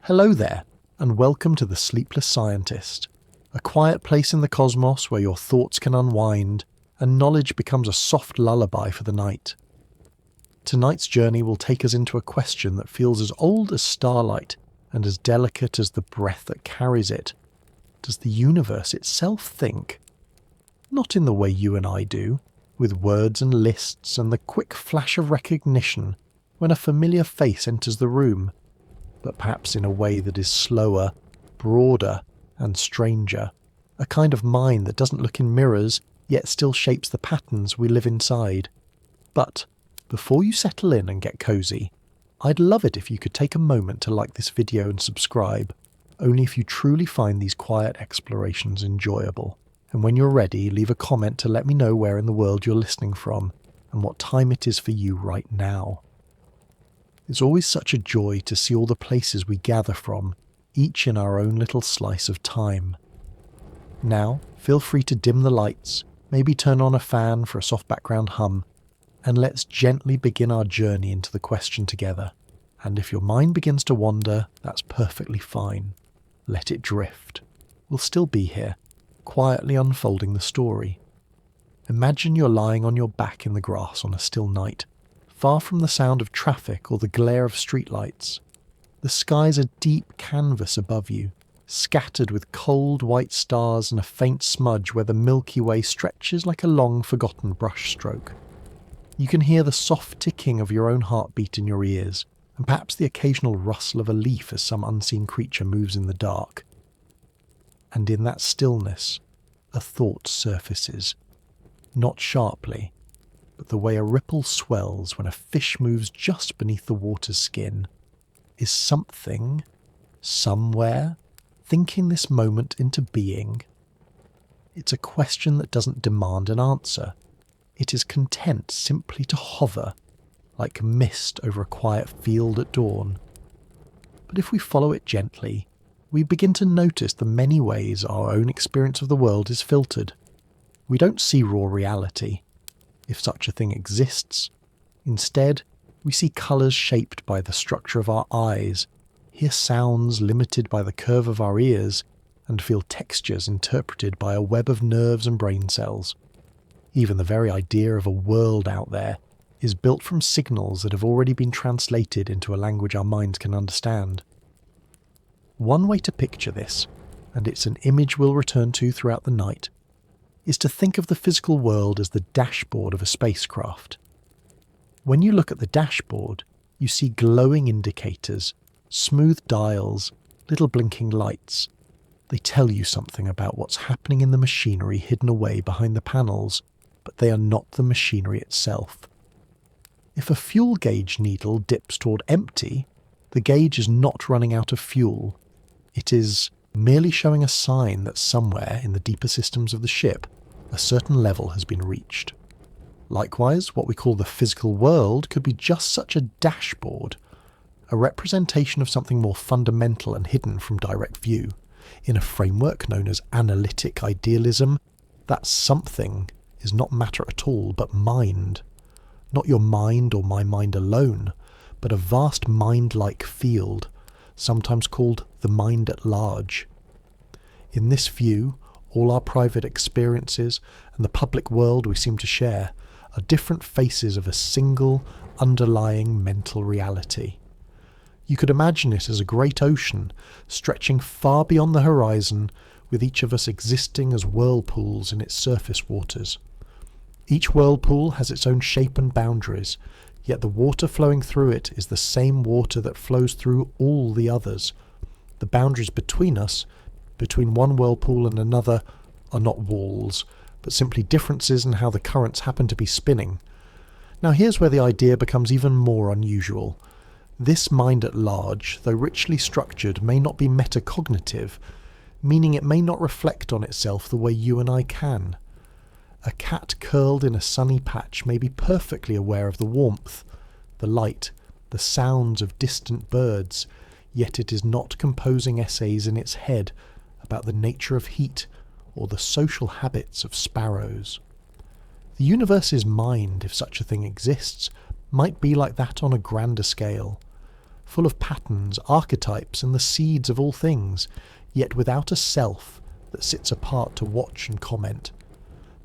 Hello there, and welcome to the Sleepless Scientist, a quiet place in the cosmos where your thoughts can unwind and knowledge becomes a soft lullaby for the night. Tonight's journey will take us into a question that feels as old as starlight and as delicate as the breath that carries it. Does the universe itself think? Not in the way you and I do, with words and lists and the quick flash of recognition when a familiar face enters the room, but perhaps in a way that is slower, broader, and stranger. A kind of mind that doesn't look in mirrors, yet still shapes the patterns we live inside. But before you settle in and get cozy, I'd love it if you could take a moment to like this video and subscribe, only if you truly find these quiet explorations enjoyable. And when you're ready, leave a comment to let me know where in the world you're listening from and what time it is for you right now. It's always such a joy to see all the places we gather from, each in our own little slice of time. Now, feel free to dim the lights, maybe turn on a fan for a soft background hum, and let's gently begin our journey into the question together. And if your mind begins to wander, that's perfectly fine. Let it drift. We'll still be here, quietly unfolding the story. Imagine you're lying on your back in the grass on a still night, far from the sound of traffic or the glare of streetlights. The sky's a deep canvas above you, scattered with cold white stars and a faint smudge where the Milky Way stretches like a long forgotten brushstroke. You can hear the soft ticking of your own heartbeat in your ears, and perhaps the occasional rustle of a leaf as some unseen creature moves in the dark. And in that stillness, a thought surfaces, not sharply, but the way a ripple swells when a fish moves just beneath the water's skin. Is something, somewhere, thinking this moment into being? It's a question that doesn't demand an answer. It is content simply to hover, like mist over a quiet field at dawn. But if we follow it gently, we begin to notice the many ways our own experience of the world is filtered. We don't see raw reality, if such a thing exists. Instead, we see colours shaped by the structure of our eyes, hear sounds limited by the curve of our ears, and feel textures interpreted by a web of nerves and brain cells. Even the very idea of a world out there is built from signals that have already been translated into a language our minds can understand. One way to picture this, and it's an image we'll return to throughout the night, is to think of the physical world as the dashboard of a spacecraft. When you look at the dashboard, you see glowing indicators, smooth dials, little blinking lights. They tell you something about what's happening in the machinery hidden away behind the panels, but they are not the machinery itself. If a fuel gauge needle dips toward empty, the gauge is not running out of fuel. It is merely showing a sign that somewhere in the deeper systems of the ship, a certain level has been reached. Likewise, what we call the physical world could be just such a dashboard, a representation of something more fundamental and hidden from direct view. In a framework known as Analytic idealism, that something is not matter at all, but mind. Not your mind or my mind alone, but a vast mind-like field, sometimes called the mind at large. In this view, all our private experiences and the public world we seem to share are different faces of a single, underlying mental reality. You could imagine it as a great ocean, stretching far beyond the horizon, with each of us existing as whirlpools in its surface waters. Each whirlpool has its own shape and boundaries, yet the water flowing through it is the same water that flows through all the others. The boundaries between us, between one whirlpool and another, are not walls, but simply differences in how the currents happen to be spinning. Now here's where the idea becomes even more unusual. This mind at large, though richly structured, may not be metacognitive, meaning it may not reflect on itself the way you and I can. A cat curled in a sunny patch may be perfectly aware of the warmth, the light, the sounds of distant birds, yet it is not composing essays in its head about the nature of heat or the social habits of sparrows. The universe's mind, if such a thing exists, might be like that on a grander scale. full of patterns, archetypes, and the seeds of all things, yet without a self that sits apart to watch and comment.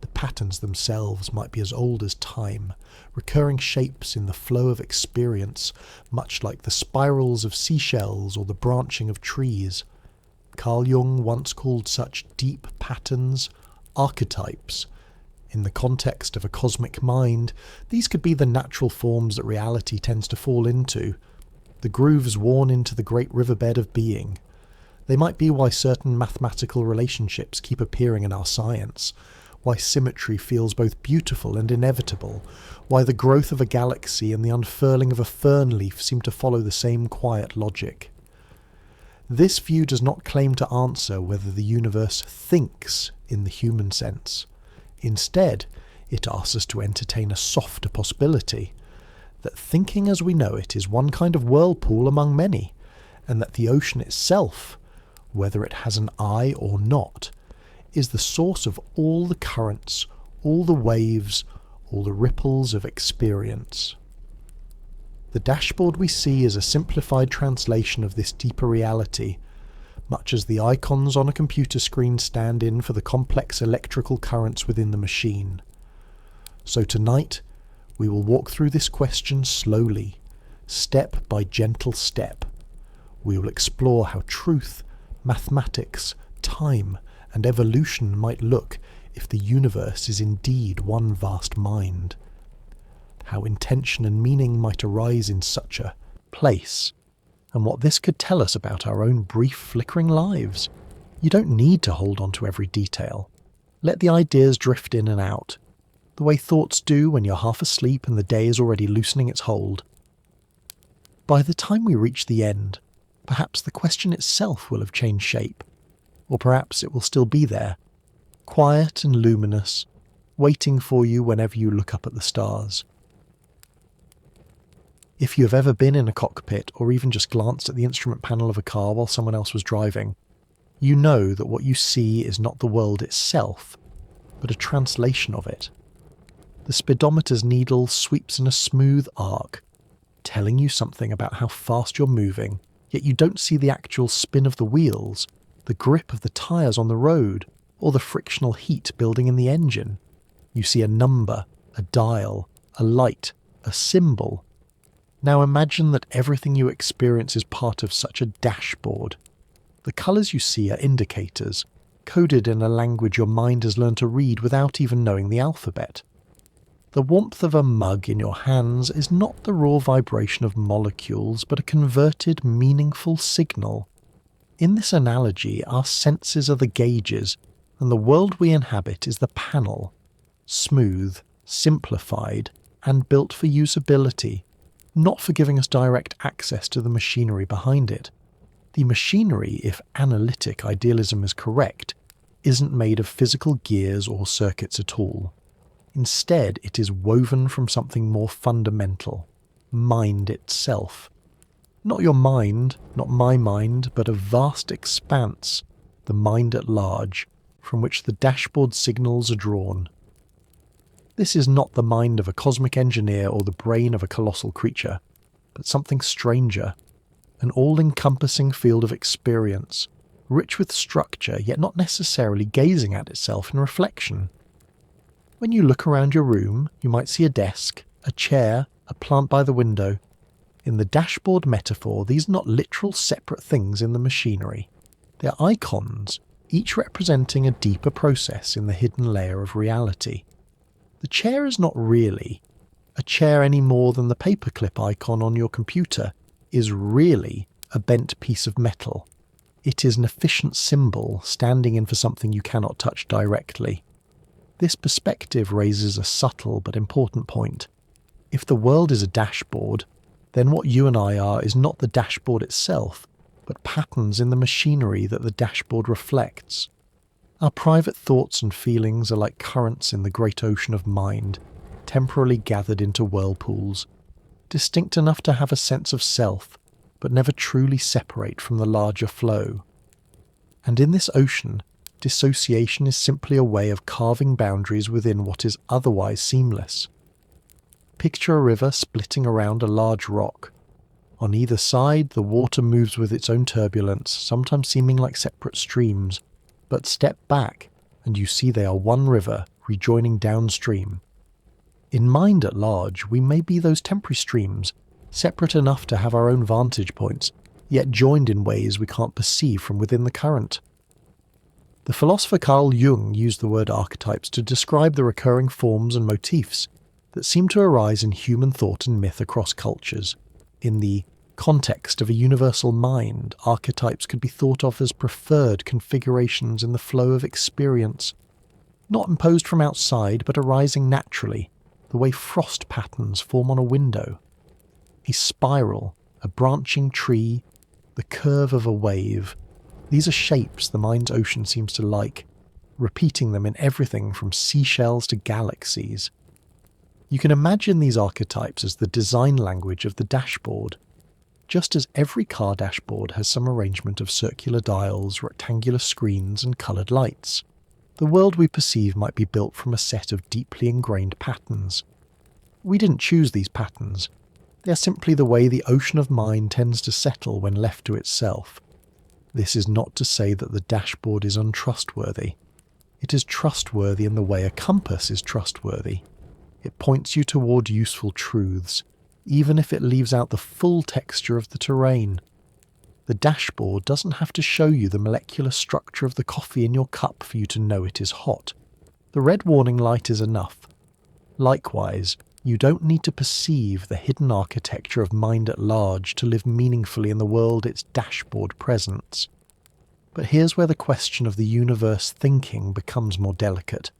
The patterns themselves might be as old as time, recurring shapes in the flow of experience, much like the spirals of seashells or the branching of trees. Carl Jung once called such deep patterns archetypes. In the context of a cosmic mind, these could be the natural forms that reality tends to fall into, the grooves worn into the great riverbed of being. They might be why certain mathematical relationships keep appearing in our science, why symmetry feels both beautiful and inevitable, why the growth of a galaxy and the unfurling of a fern leaf seem to follow the same quiet logic. This view does not claim to answer whether the universe thinks in the human sense. Instead, it asks us to entertain a softer possibility, that thinking as we know it is one kind of whirlpool among many, and that the ocean itself, whether it has an eye or not, is the source of all the currents, all the waves, all the ripples of experience. The dashboard we see is a simplified translation of this deeper reality, much as the icons on a computer screen stand in for the complex electrical currents within the machine. So tonight, we will walk through this question slowly, step by gentle step. We will explore how truth, mathematics, time, and evolution might look if the universe is indeed one vast mind. How intention and meaning might arise in such a place, and what this could tell us about our own brief flickering lives. You don't need to hold on to every detail. Let the ideas drift in and out, the way thoughts do when you're half asleep and the day is already loosening its hold. By the time we reach the end, perhaps the question itself will have changed shape, or perhaps it will still be there, quiet and luminous, waiting for you whenever you look up at the stars. If you have ever been in a cockpit or even just glanced at the instrument panel of a car while someone else was driving, you know that what you see is not the world itself, but a translation of it. The speedometer's needle sweeps in a smooth arc, telling you something about how fast you're moving, yet you don't see the actual spin of the wheels, the grip of the tyres on the road, or the frictional heat building in the engine. You see a number, a dial, a light, a symbol. Now imagine that everything you experience is part of such a dashboard. The colours you see are indicators, coded in a language your mind has learned to read without even knowing the alphabet. The warmth of a mug in your hands is not the raw vibration of molecules, but a converted, meaningful signal. In this analogy, our senses are the gauges, and the world we inhabit is the panel, smooth, simplified, and built for usability, not for giving us direct access to the machinery behind it. The machinery, if analytic idealism is correct, isn't made of physical gears or circuits at all. Instead, it is woven from something more fundamental, mind itself. Not your mind, not my mind, but a vast expanse, the mind at large, from which the dashboard signals are drawn. This is not the mind of a cosmic engineer or the brain of a colossal creature, but something stranger, an all-encompassing field of experience, rich with structure, yet not necessarily gazing at itself in reflection. When you look around your room, you might see a desk, a chair, a plant by the window. In the dashboard metaphor, these are not literal separate things in the machinery. They're icons, each representing a deeper process in the hidden layer of reality. The chair is not really a chair any more than the paperclip icon on your computer is really a bent piece of metal. It is an efficient symbol standing in for something you cannot touch directly. This perspective raises a subtle but important point. If the world is a dashboard, then what you and I are is not the dashboard itself, but patterns in the machinery that the dashboard reflects. Our private thoughts and feelings are like currents in the great ocean of mind, temporarily gathered into whirlpools, distinct enough to have a sense of self, but never truly separate from the larger flow. And in this ocean, dissociation is simply a way of carving boundaries within what is otherwise seamless. Picture a river splitting around a large rock. On either side, the water moves with its own turbulence, sometimes seeming like separate streams, but step back and you see they are one river rejoining downstream. In mind at large, we may be those temporary streams, separate enough to have our own vantage points, yet joined in ways we can't perceive from within the current. The philosopher Carl Jung used the word archetypes to describe the recurring forms and motifs that seem to arise in human thought and myth across cultures. In the context of a universal mind, archetypes could be thought of as preferred configurations in the flow of experience, not imposed from outside but arising naturally, the way frost patterns form on a window. A spiral, a branching tree, the curve of a wave. These are shapes the mind's ocean seems to like, repeating them in everything from seashells to galaxies. You can imagine these archetypes as the design language of the dashboard. Just as every car dashboard has some arrangement of circular dials, rectangular screens, and coloured lights, the world we perceive might be built from a set of deeply ingrained patterns. We didn't choose these patterns. They are simply the way the ocean of mind tends to settle when left to itself. This is not to say that the dashboard is untrustworthy. It is trustworthy in the way a compass is trustworthy. It points you toward useful truths, even if it leaves out the full texture of the terrain. The dashboard doesn't have to show you the molecular structure of the coffee in your cup for you to know it is hot. The red warning light is enough. Likewise, you don't need to perceive the hidden architecture of mind at large to live meaningfully in the world its dashboard presents. But here's where the question of the universe thinking becomes more delicate.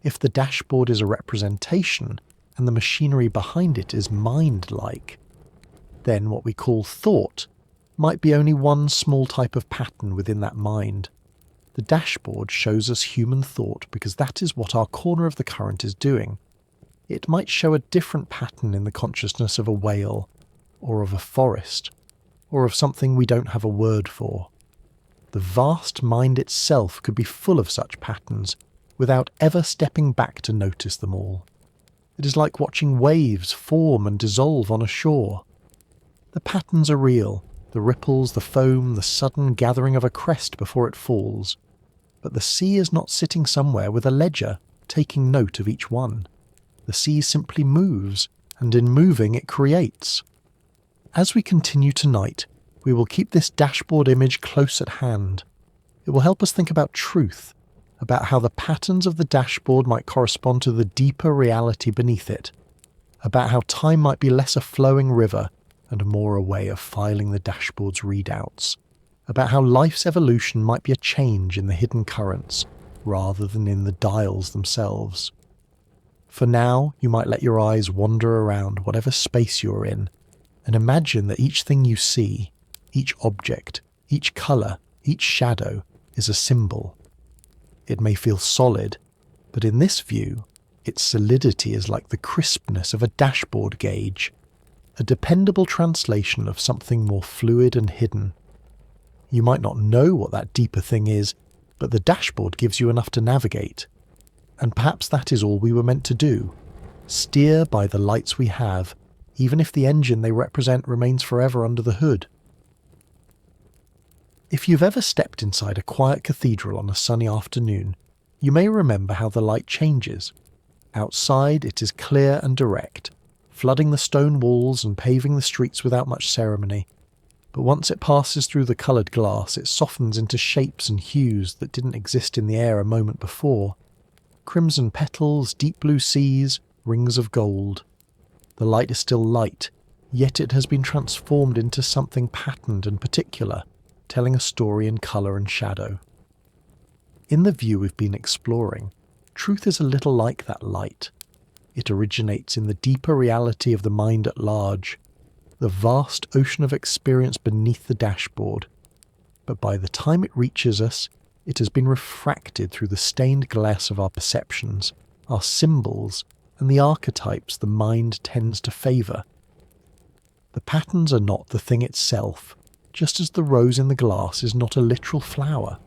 If the dashboard is a representation, and the machinery behind it is mind-like, then what we call thought might be only one small type of pattern within that mind. The dashboard shows us human thought because that is what our corner of the current is doing. It might show a different pattern in the consciousness of a whale, or of a forest, or of something we don't have a word for. The vast mind itself could be full of such patterns, without ever stepping back to notice them all. It is like watching waves form and dissolve on a shore. The patterns are real, the ripples, the foam, the sudden gathering of a crest before it falls. But the sea is not sitting somewhere with a ledger, taking note of each one. The sea simply moves, and in moving it creates. As we continue tonight, we will keep this dashboard image close at hand. It will help us think about truth, about how the patterns of the dashboard might correspond to the deeper reality beneath it, about how time might be less a flowing river and more a way of filing the dashboard's readouts, about how life's evolution might be a change in the hidden currents rather than in the dials themselves. For now, you might let your eyes wander around whatever space you're in and imagine that each thing you see, each object, each colour, each shadow is a symbol. It may feel solid, but in this view, its solidity is like the crispness of a dashboard gauge, a dependable translation of something more fluid and hidden. You might not know what that deeper thing is, but the dashboard gives you enough to navigate. And perhaps that is all we were meant to do. Steer by the lights we have, even if the engine they represent remains forever under the hood. If you've ever stepped inside a quiet cathedral on a sunny afternoon, you may remember how the light changes. Outside it is clear and direct, flooding the stone walls and paving the streets without much ceremony. But once it passes through the coloured glass, it softens into shapes and hues that didn't exist in the air a moment before. Crimson petals, deep blue seas, rings of gold. The light is still light, yet it has been transformed into something patterned and particular, telling a story in colour and shadow. In the view we've been exploring, truth is a little like that light. It originates in the deeper reality of the mind at large, the vast ocean of experience beneath the dashboard. But by the time it reaches us, it has been refracted through the stained glass of our perceptions, our symbols, and the archetypes the mind tends to favour. The patterns are not the thing itself, just as the rose in the glass is not a literal flower,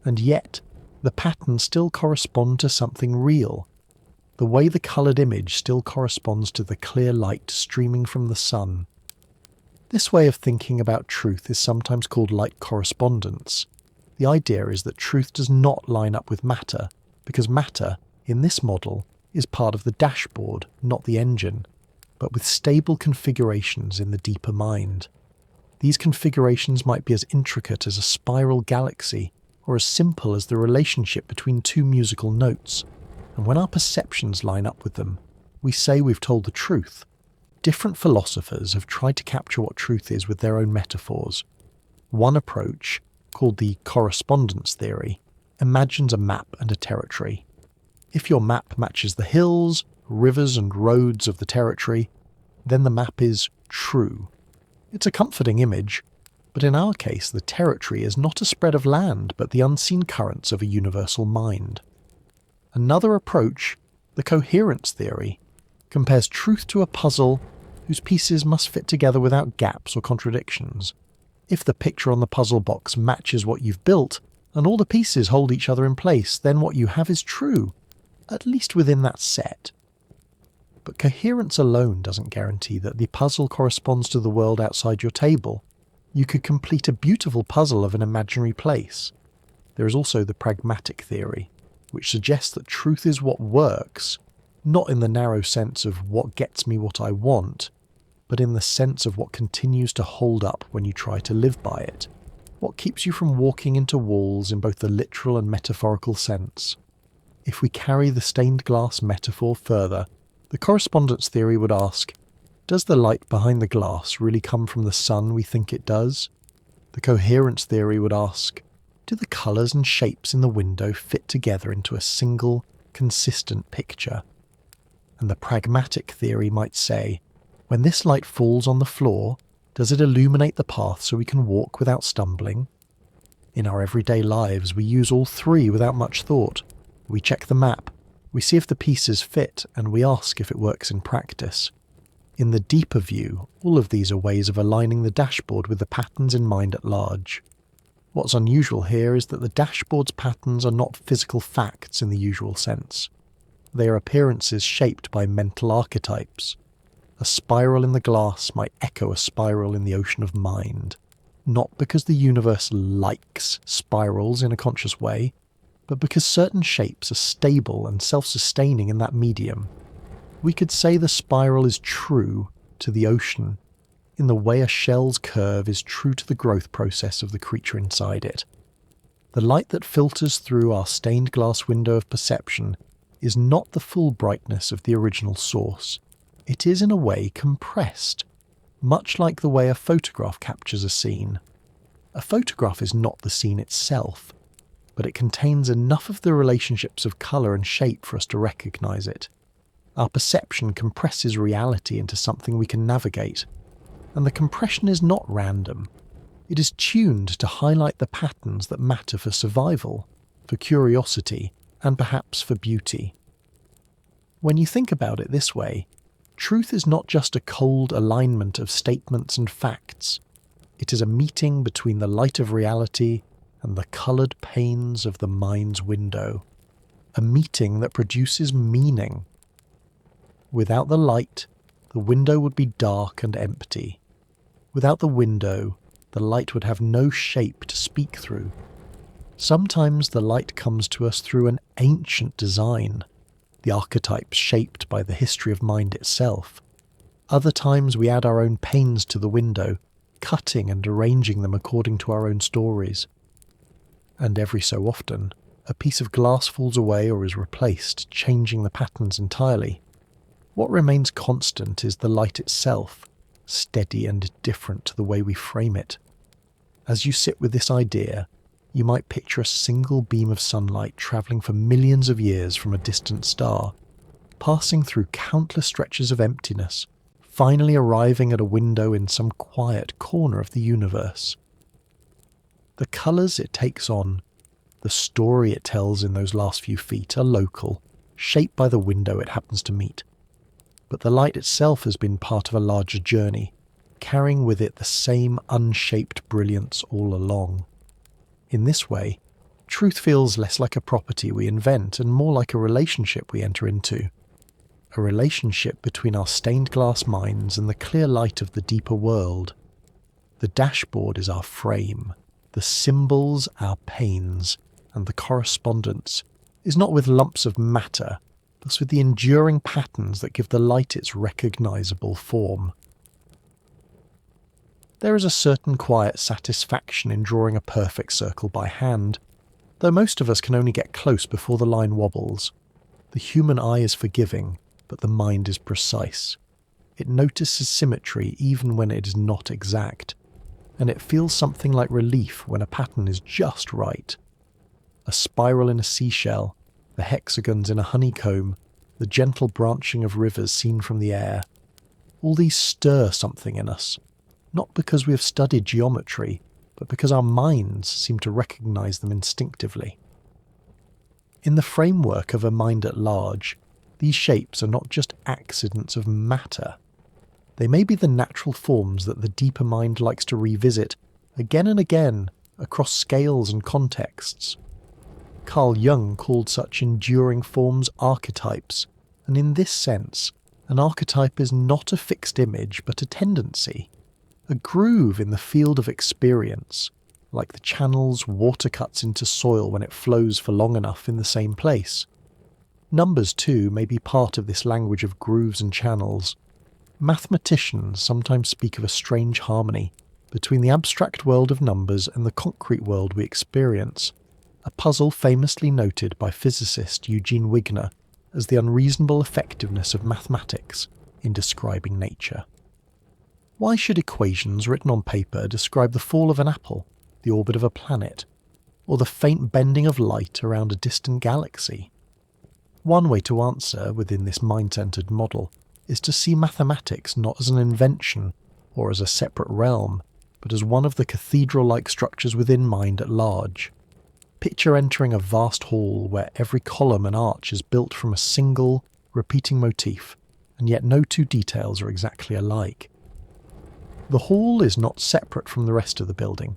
and yet the patterns still correspond to something real. The way the coloured image still corresponds to the clear light streaming from the sun. This way of thinking about truth is sometimes called light correspondence. The idea is that truth does not line up with matter, because matter, in this model, is part of the dashboard, not the engine, but with stable configurations in the deeper mind. These configurations might be as intricate as a spiral galaxy, or as simple as the relationship between two musical notes, and when our perceptions line up with them, we say we've told the truth. Different philosophers have tried to capture what truth is with their own metaphors. One approach, called the correspondence theory, imagines a map and a territory. If your map matches the hills, rivers and roads of the territory, then the map is true. It's a comforting image, but in our case the territory is not a spread of land but the unseen currents of a universal mind. Another approach, the coherence theory, compares truth to a puzzle whose pieces must fit together without gaps or contradictions. If the picture on the puzzle box matches what you've built, and all the pieces hold each other in place, then what you have is true, at least within that set. But coherence alone doesn't guarantee that the puzzle corresponds to the world outside your table. You could complete a beautiful puzzle of an imaginary place. There is also the pragmatic theory, which suggests that truth is what works, not in the narrow sense of what gets me what I want, but in the sense of what continues to hold up when you try to live by it, what keeps you from walking into walls in both the literal and metaphorical sense. If we carry the stained glass metaphor further, the correspondence theory would ask, does the light behind the glass really come from the sun we think it does? The coherence theory would ask, do the colours and shapes in the window fit together into a single, consistent picture? And the pragmatic theory might say, when this light falls on the floor, does it illuminate the path so we can walk without stumbling? In our everyday lives, we use all three without much thought. We check the map, we see if the pieces fit, and we ask if it works in practice. In the deeper view, all of these are ways of aligning the dashboard with the patterns in mind at large. What's unusual here is that the dashboard's patterns are not physical facts in the usual sense. They are appearances shaped by mental archetypes. A spiral in the glass might echo a spiral in the ocean of mind, not because the universe likes spirals in a conscious way, but because certain shapes are stable and self-sustaining in that medium. We could say the spiral is true to the ocean, in the way a shell's curve is true to the growth process of the creature inside it. The light that filters through our stained glass window of perception is not the full brightness of the original source. It is in a way compressed, much like the way a photograph captures a scene. A photograph is not the scene itself, but it contains enough of the relationships of colour and shape for us to recognise it. Our perception compresses reality into something we can navigate, and the compression is not random. It is tuned to highlight the patterns that matter for survival, for curiosity, and perhaps for beauty. When you think about it this way, truth is not just a cold alignment of statements and facts. It is a meeting between the light of reality and the coloured panes of the mind's window. A meeting that produces meaning. Without the light, the window would be dark and empty. Without the window, the light would have no shape to speak through. Sometimes the light comes to us through an ancient design, the archetypes shaped by the history of mind itself. Other times we add our own panes to the window, cutting and arranging them according to our own stories. And every so often, a piece of glass falls away or is replaced, changing the patterns entirely. What remains constant is the light itself, steady and different to the way we frame it. As you sit with this idea, you might picture a single beam of sunlight travelling for millions of years from a distant star, passing through countless stretches of emptiness, finally arriving at a window in some quiet corner of the universe. The colours it takes on, the story it tells in those last few feet are local, shaped by the window it happens to meet. But the light itself has been part of a larger journey, carrying with it the same unshaped brilliance all along. In this way, truth feels less like a property we invent and more like a relationship we enter into. A relationship between our stained glass minds and the clear light of the deeper world, The dashboard is our frame, the symbols our pains, and the correspondence is not with lumps of matter, but with the enduring patterns that give the light its recognisable form. There is a certain quiet satisfaction in drawing a perfect circle by hand, though most of us can only get close before the line wobbles. The human eye is forgiving, but the mind is precise. It notices symmetry even when it is not exact, and it feels something like relief when a pattern is just right. A spiral in a seashell, the hexagons in a honeycomb, the gentle branching of rivers seen from the air. All these stir something in us, not because we have studied geometry, but because our minds seem to recognise them instinctively. In the framework of a mind at large, these shapes are not just accidents of matter. They may be the natural forms that the deeper mind likes to revisit again and again across scales and contexts. Carl Jung called such enduring forms archetypes, and in this sense, an archetype is not a fixed image but a tendency, a groove in the field of experience, like the channels water cuts into soil when it flows for long enough in the same place. Numbers, too, may be part of this language of grooves and channels. Mathematicians sometimes speak of a strange harmony between the abstract world of numbers and the concrete world we experience, a puzzle famously noted by physicist Eugene Wigner as the unreasonable effectiveness of mathematics in describing nature. Why should equations written on paper describe the fall of an apple, the orbit of a planet, or the faint bending of light around a distant galaxy? One way to answer within this mind-centered model is to see mathematics not as an invention or as a separate realm, but as one of the cathedral-like structures within mind at large. Picture entering a vast hall where every column and arch is built from a single, repeating motif, and yet no two details are exactly alike. The hall is not separate from the rest of the building.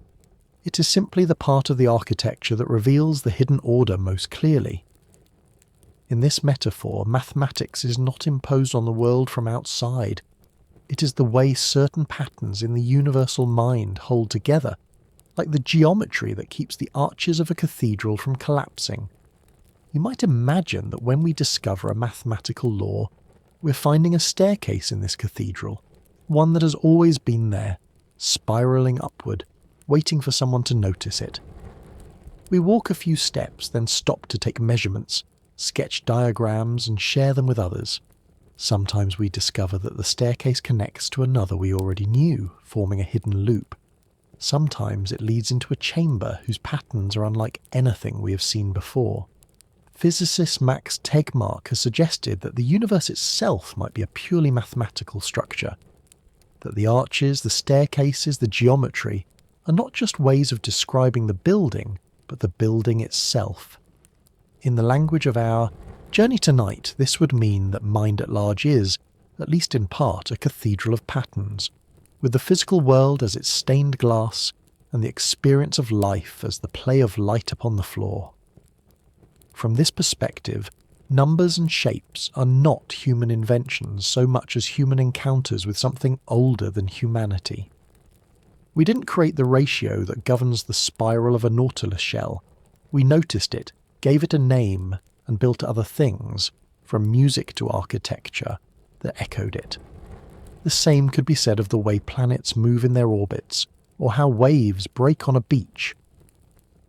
It is simply the part of the architecture that reveals the hidden order most clearly. In this metaphor, mathematics is not imposed on the world from outside. It is the way certain patterns in the universal mind hold together, like the geometry that keeps the arches of a cathedral from collapsing. You might imagine that when we discover a mathematical law, we're finding a staircase in this cathedral, one that has always been there, spiralling upward, waiting for someone to notice it. We walk a few steps, then stop to take measurements, sketch diagrams, and share them with others. Sometimes we discover that the staircase connects to another we already knew, forming a hidden loop. Sometimes it leads into a chamber whose patterns are unlike anything we have seen before. Physicist Max Tegmark has suggested that the universe itself might be a purely mathematical structure, that the arches, the staircases, the geometry are not just ways of describing the building, but the building itself. In the language of our journey tonight, this would mean that mind at large is, at least in part, a cathedral of patterns, with the physical world as its stained glass and the experience of life as the play of light upon the floor. From this perspective, numbers and shapes are not human inventions so much as human encounters with something older than humanity. We didn't create the ratio that governs the spiral of a nautilus shell. We noticed it, gave it a name, and built other things, from music to architecture, that echoed it. The same could be said of the way planets move in their orbits, or how waves break on a beach.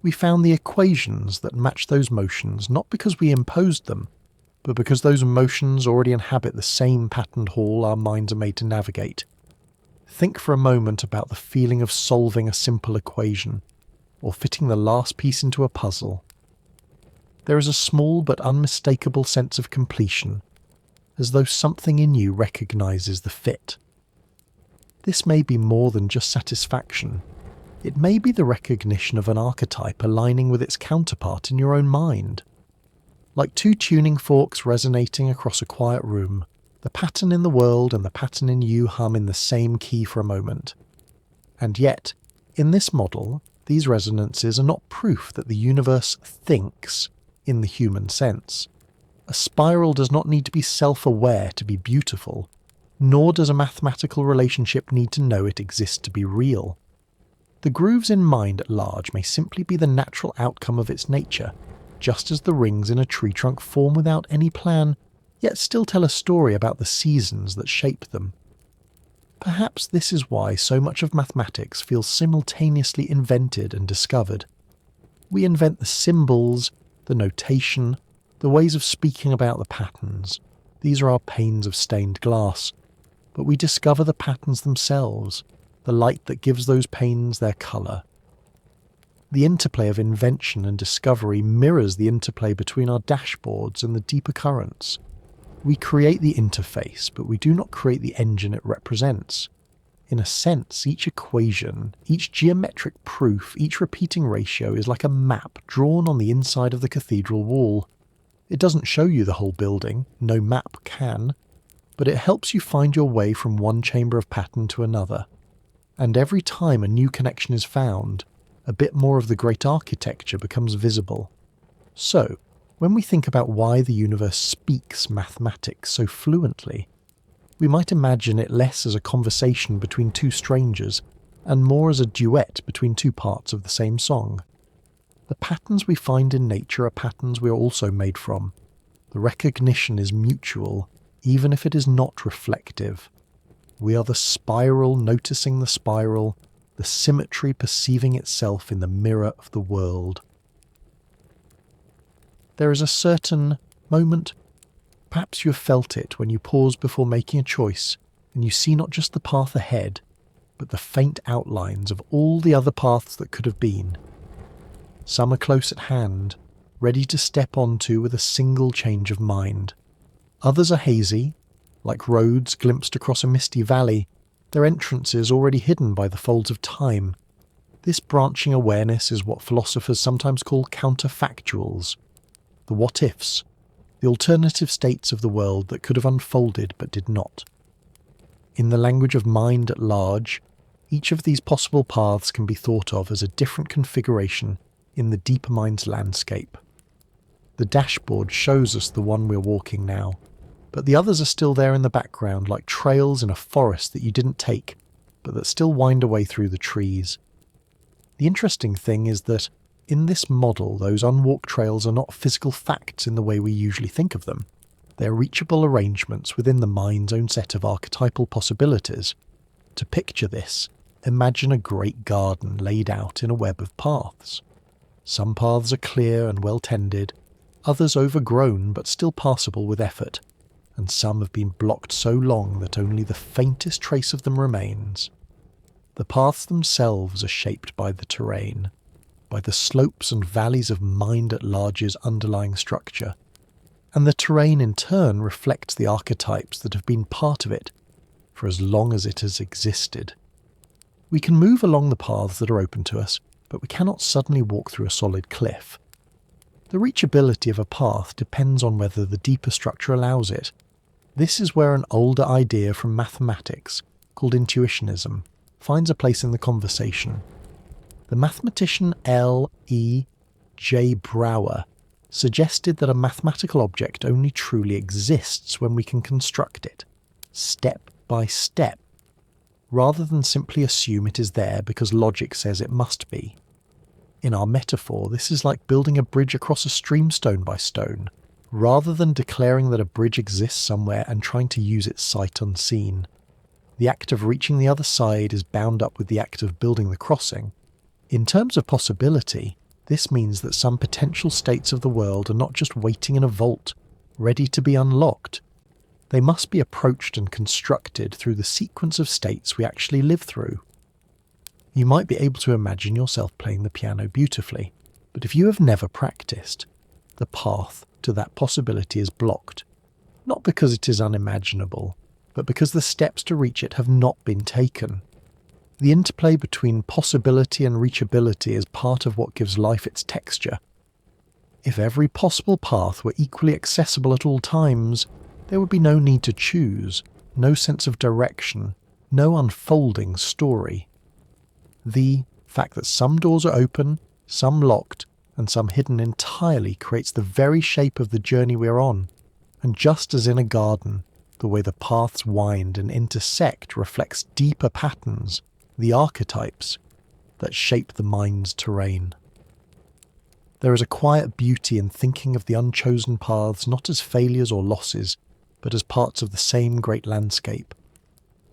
We found the equations that match those motions not because we imposed them, but because those motions already inhabit the same patterned hall our minds are made to navigate. Think for a moment about the feeling of solving a simple equation, or fitting the last piece into a puzzle. There is a small but unmistakable sense of completion, as though something in you recognises the fit. This may be more than just satisfaction. It may be the recognition of an archetype aligning with its counterpart in your own mind. Like two tuning forks resonating across a quiet room, the pattern in the world and the pattern in you hum in the same key for a moment. And yet, in this model, these resonances are not proof that the universe thinks in the human sense. A spiral does not need to be self-aware to be beautiful, nor does a mathematical relationship need to know it exists to be real. The grooves in mind at large may simply be the natural outcome of its nature, just as the rings in a tree trunk form without any plan, yet still tell a story about the seasons that shape them. Perhaps this is why so much of mathematics feels simultaneously invented and discovered. We invent the symbols, the notation, the ways of speaking about the patterns. These are our panes of stained glass. But we discover the patterns themselves, the light that gives those panes their colour. The interplay of invention and discovery mirrors the interplay between our dashboards and the deeper currents. We create the interface, but we do not create the engine it represents. In a sense, each equation, each geometric proof, each repeating ratio is like a map drawn on the inside of the cathedral wall. It doesn't show you the whole building, no map can, but it helps you find your way from one chamber of pattern to another. And every time a new connection is found, a bit more of the great architecture becomes visible. So, when we think about why the universe speaks mathematics so fluently, we might imagine it less as a conversation between two strangers and more as a duet between two parts of the same song. The patterns we find in nature are patterns we are also made from. The recognition is mutual, even if it is not reflective. We are the spiral noticing the spiral, the symmetry perceiving itself in the mirror of the world. There is a certain moment, perhaps you have felt it when you pause before making a choice and you see not just the path ahead, but the faint outlines of all the other paths that could have been. Some are close at hand, ready to step onto with a single change of mind. Others are hazy, like roads glimpsed across a misty valley, their entrances already hidden by the folds of time. This branching awareness is what philosophers sometimes call counterfactuals, the what-ifs, the alternative states of the world that could have unfolded but did not. In the language of mind at large, each of these possible paths can be thought of as a different configuration in the deeper mind's landscape. The dashboard shows us the one we're walking now, but the others are still there in the background like trails in a forest that you didn't take, but that still wind away through the trees. The interesting thing is that in this model, those unwalked trails are not physical facts in the way we usually think of them. They are reachable arrangements within the mind's own set of archetypal possibilities. To picture this, imagine a great garden laid out in a web of paths. Some paths are clear and well tended, others overgrown but still passable with effort, and some have been blocked so long that only the faintest trace of them remains. The paths themselves are shaped by the terrain, by the slopes and valleys of mind at large's underlying structure, and the terrain in turn reflects the archetypes that have been part of it for as long as it has existed. We can move along the paths that are open to us, but we cannot suddenly walk through a solid cliff. The reachability of a path depends on whether the deeper structure allows it. This is where an older idea from mathematics, called intuitionism, finds a place in the conversation. The mathematician L. E. J. Brouwer suggested that a mathematical object only truly exists when we can construct it, step by step, rather than simply assume it is there because logic says it must be. In our metaphor, this is like building a bridge across a stream stone by stone, rather than declaring that a bridge exists somewhere and trying to use it sight unseen. The act of reaching the other side is bound up with the act of building the crossing. In terms of possibility, this means that some potential states of the world are not just waiting in a vault, ready to be unlocked. They must be approached and constructed through the sequence of states we actually live through. You might be able to imagine yourself playing the piano beautifully, but if you have never practiced, the path to that possibility is blocked. Not because it is unimaginable, but because the steps to reach it have not been taken. The interplay between possibility and reachability is part of what gives life its texture. If every possible path were equally accessible at all times, there would be no need to choose, no sense of direction, no unfolding story. The fact that some doors are open, some locked, and some hidden entirely creates the very shape of the journey we're on. And just as in a garden, the way the paths wind and intersect reflects deeper patterns, the archetypes, that shape the mind's terrain. There is a quiet beauty in thinking of the unchosen paths not as failures or losses, but as parts of the same great landscape.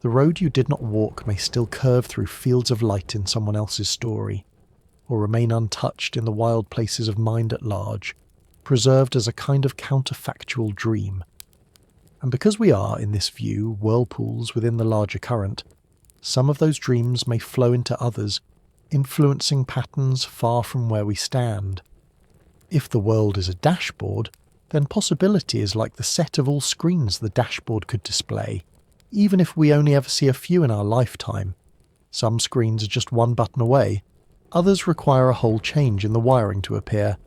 The road you did not walk may still curve through fields of light in someone else's story, or remain untouched in the wild places of mind at large, preserved as a kind of counterfactual dream. And because we are, in this view, whirlpools within the larger current, some of those dreams may flow into others, influencing patterns far from where we stand. If the world is a dashboard, then possibility is like the set of all screens the dashboard could display, even if we only ever see a few in our lifetime. Some screens are just one button away, others require a whole change in the wiring to appear,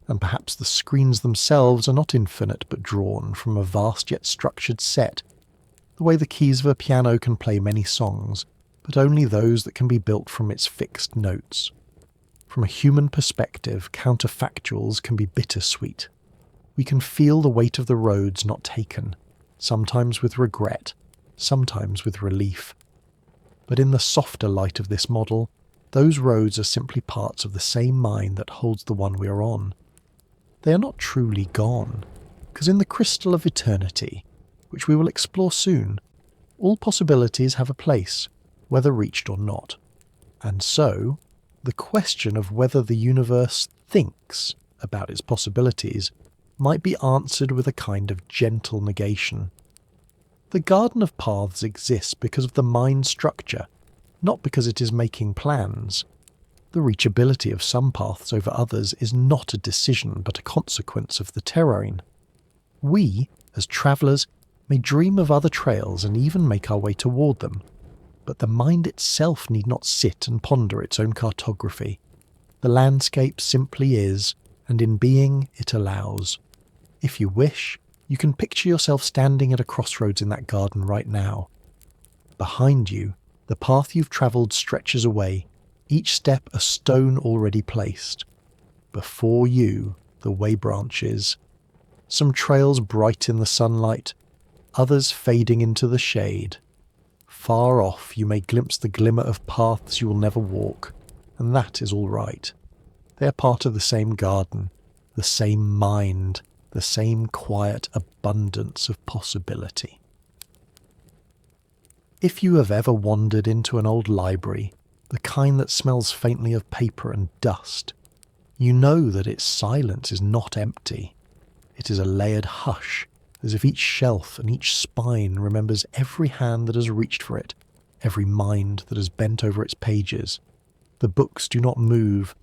and perhaps the screens themselves are not infinite but drawn from a vast yet structured set, the way the keys of a piano can play many songs, but only those that can be built from its fixed notes. From a human perspective, counterfactuals can be bittersweet. We can feel the weight of the roads not taken, sometimes with regret, sometimes with relief. But in the softer light of this model, those roads are simply parts of the same mind that holds the one we are on. They are not truly gone, because in the crystal of eternity, which we will explore soon, all possibilities have a place, whether reached or not. And so, the question of whether the universe thinks about its possibilities might be answered with a kind of gentle negation. The garden of paths exists because of the mind structure, not because it is making plans. The reachability of some paths over others is not a decision but a consequence of the terrain. We, as travellers, may dream of other trails and even make our way toward them, but the mind itself need not sit and ponder its own cartography. The landscape simply is, and in being it allows. If you wish, you can picture yourself standing at a crossroads in that garden right now. Behind you, the path you've travelled stretches away, each step a stone already placed. Before you, the way branches. Some trails bright in the sunlight, others fading into the shade. Far off you may glimpse the glimmer of paths you will never walk, and that is all right. They are part of the same garden, the same mind, the same quiet abundance of possibility. If you have ever wandered into an old library, the kind that smells faintly of paper and dust, you know that its silence is not empty. It is a layered hush, as if each shelf and each spine remembers every hand that has reached for it, every mind that has bent over its pages. The books do not move,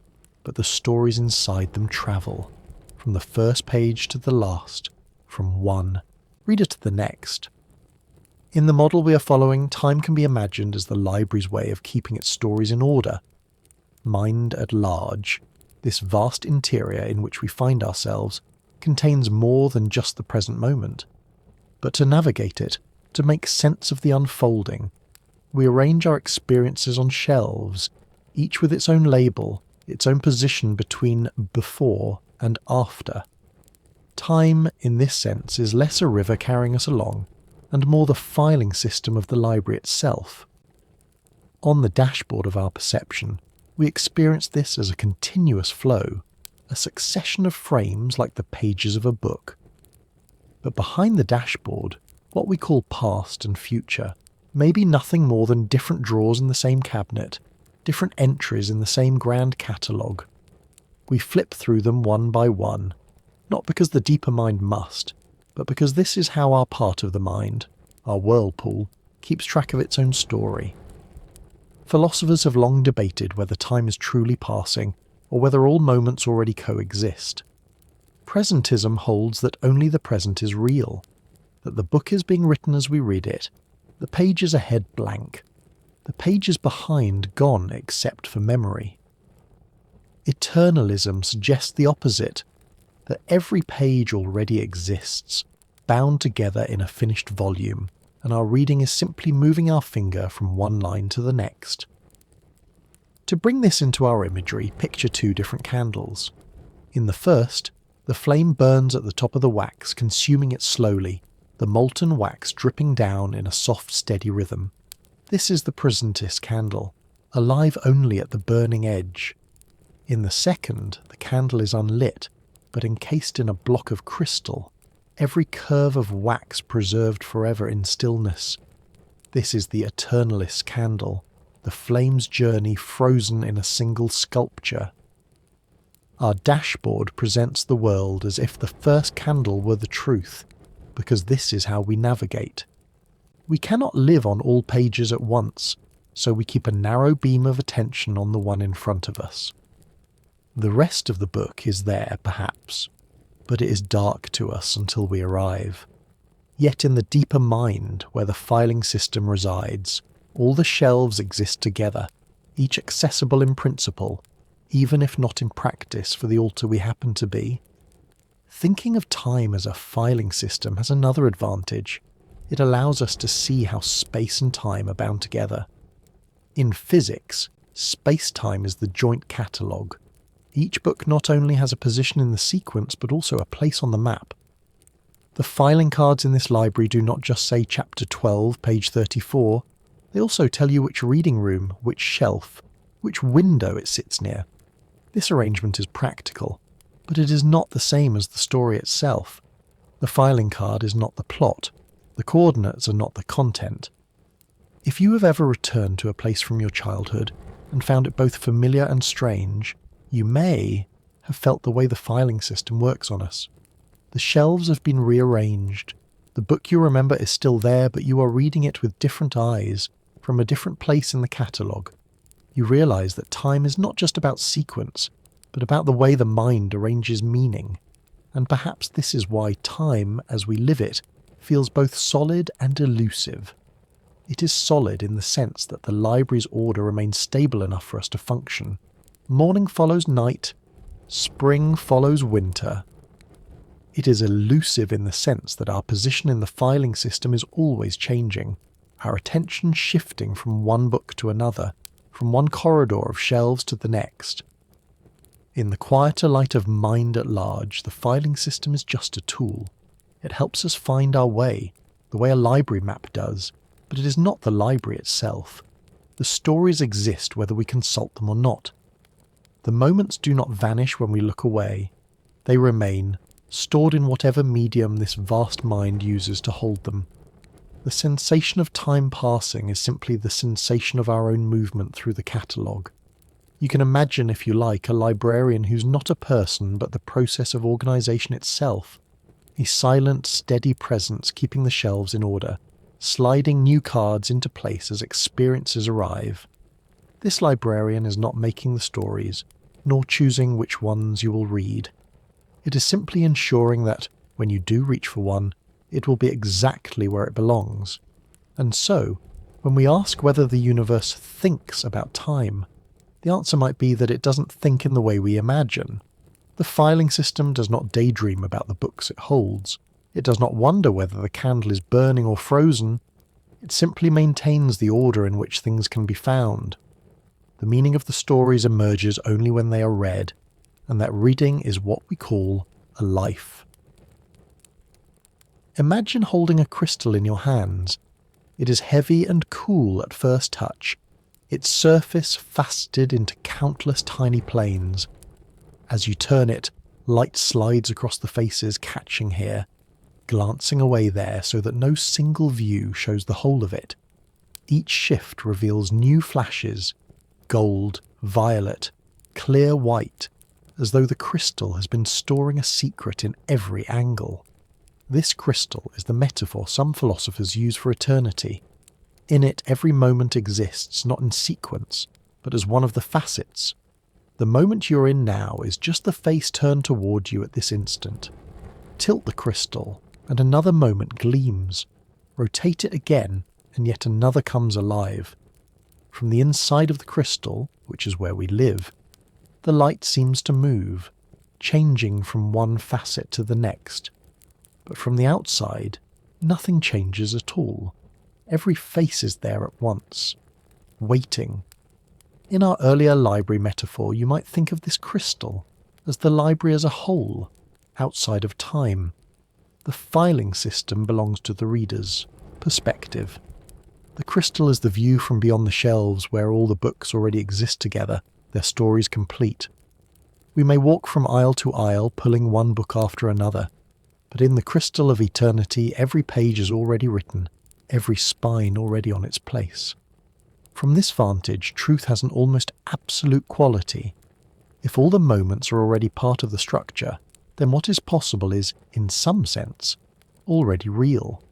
but the stories inside them travel, from the first page to the last, from one reader to the next. In the model we are following, time can be imagined as the library's way of keeping its stories in order. Mind at large, this vast interior in which we find ourselves, contains more than just the present moment. But to navigate it, to make sense of the unfolding, we arrange our experiences on shelves, each with its own label, its own position between before and after. Time, in this sense, is less a river carrying us along, and more the filing system of the library itself. On the dashboard of our perception, we experience this as a continuous flow, a succession of frames like the pages of a book. But behind the dashboard, what we call past and future may be nothing more than different drawers in the same cabinet, different entries in the same grand catalogue. We flip through them one by one, not because the deeper mind must, but because this is how our part of the mind, our whirlpool, keeps track of its own story. Philosophers have long debated whether time is truly passing, or whether all moments already coexist. Presentism holds that only the present is real, that the book is being written as we read it, the pages ahead blank, the pages behind gone except for memory. Eternalism suggests the opposite, that every page already exists, bound together in a finished volume, and our reading is simply moving our finger from one line to the next. To bring this into our imagery, picture two different candles. In the first, the flame burns at the top of the wax, consuming it slowly, the molten wax dripping down in a soft, steady rhythm. This is the Presentist candle. alive only at the burning edge. In the second, the candle is unlit, but encased in a block of crystal, every curve of wax preserved forever in stillness. This is the eternalist candle, the flame's journey frozen in a single sculpture. Our dashboard presents the world as if the first candle were the truth, because this is how we navigate. We cannot live on all pages at once, so we keep a narrow beam of attention on the one in front of us. The rest of the book is there, perhaps, but it is dark to us until we arrive. Yet in the deeper mind, where the filing system resides, all the shelves exist together, each accessible in principle, even if not in practice for the altar we happen to be. Thinking of time as a filing system has another advantage. It allows us to see how space and time are bound together. In physics, space-time is the joint catalogue. Each book not only has a position in the sequence, but also a place on the map. The filing cards in this library do not just say Chapter 12, page 34, they also tell you which reading room, which shelf, which window it sits near. This arrangement is practical, but it is not the same as the story itself. The filing card is not the plot, the coordinates are not the content. If you have ever returned to a place from your childhood and found it both familiar and strange, you may have felt the way the filing system works on us. The shelves have been rearranged. The book you remember is still there, but you are reading it with different eyes, from a different place in the catalogue. You realise that time is not just about sequence, but about the way the mind arranges meaning. And perhaps this is why time, as we live it, feels both solid and elusive. It is solid in the sense that the library's order remains stable enough for us to function. Morning follows night, spring follows winter. It is elusive in the sense that our position in the filing system is always changing, our attention shifting from one book to another, from one corridor of shelves to the next. In the quieter light of mind at large, the filing system is just a tool. It helps us find our way, the way a library map does, but it is not the library itself. The stories exist whether we consult them or not. The moments do not vanish when we look away. They remain, stored in whatever medium this vast mind uses to hold them. The sensation of time passing is simply the sensation of our own movement through the catalogue. You can imagine, if you like, a librarian who's not a person but the process of organisation itself. A silent, steady presence keeping the shelves in order, sliding new cards into place as experiences arrive. This librarian is not making the stories, nor choosing which ones you will read. It is simply ensuring that, when you do reach for one, it will be exactly where it belongs. And so, when we ask whether the universe thinks about time, the answer might be that it doesn't think in the way we imagine. The filing system does not daydream about the books it holds. It does not wonder whether the candle is burning or frozen. It simply maintains the order in which things can be found. The meaning of the stories emerges only when they are read, and that reading is what we call a life. Imagine holding a crystal in your hands. It is heavy and cool at first touch, its surface faceted into countless tiny planes. As you turn it, light slides across the faces, catching here, glancing away there so that no single view shows the whole of it. Each shift reveals new flashes, gold, violet, clear white, as though the crystal has been storing a secret in every angle. This crystal is the metaphor some philosophers use for eternity. In it, every moment exists not in sequence, but as one of the facets. The moment you're in now is just the face turned toward you at this instant. Tilt the crystal, and another moment gleams. Rotate it again, and yet another comes alive. From the inside of the crystal, which is where we live, the light seems to move, changing from one facet to the next. But from the outside, nothing changes at all. Every face is there at once, waiting. In our earlier library metaphor, you might think of this crystal as the library as a whole, outside of time. The filing system belongs to the reader's perspective. The crystal is the view from beyond the shelves where all the books already exist together, their stories complete. We may walk from aisle to aisle, pulling one book after another, but in the crystal of eternity, every page is already written, every spine already on its place. From this vantage, truth has an almost absolute quality. If all the moments are already part of the structure, then what is possible is, in some sense, already real.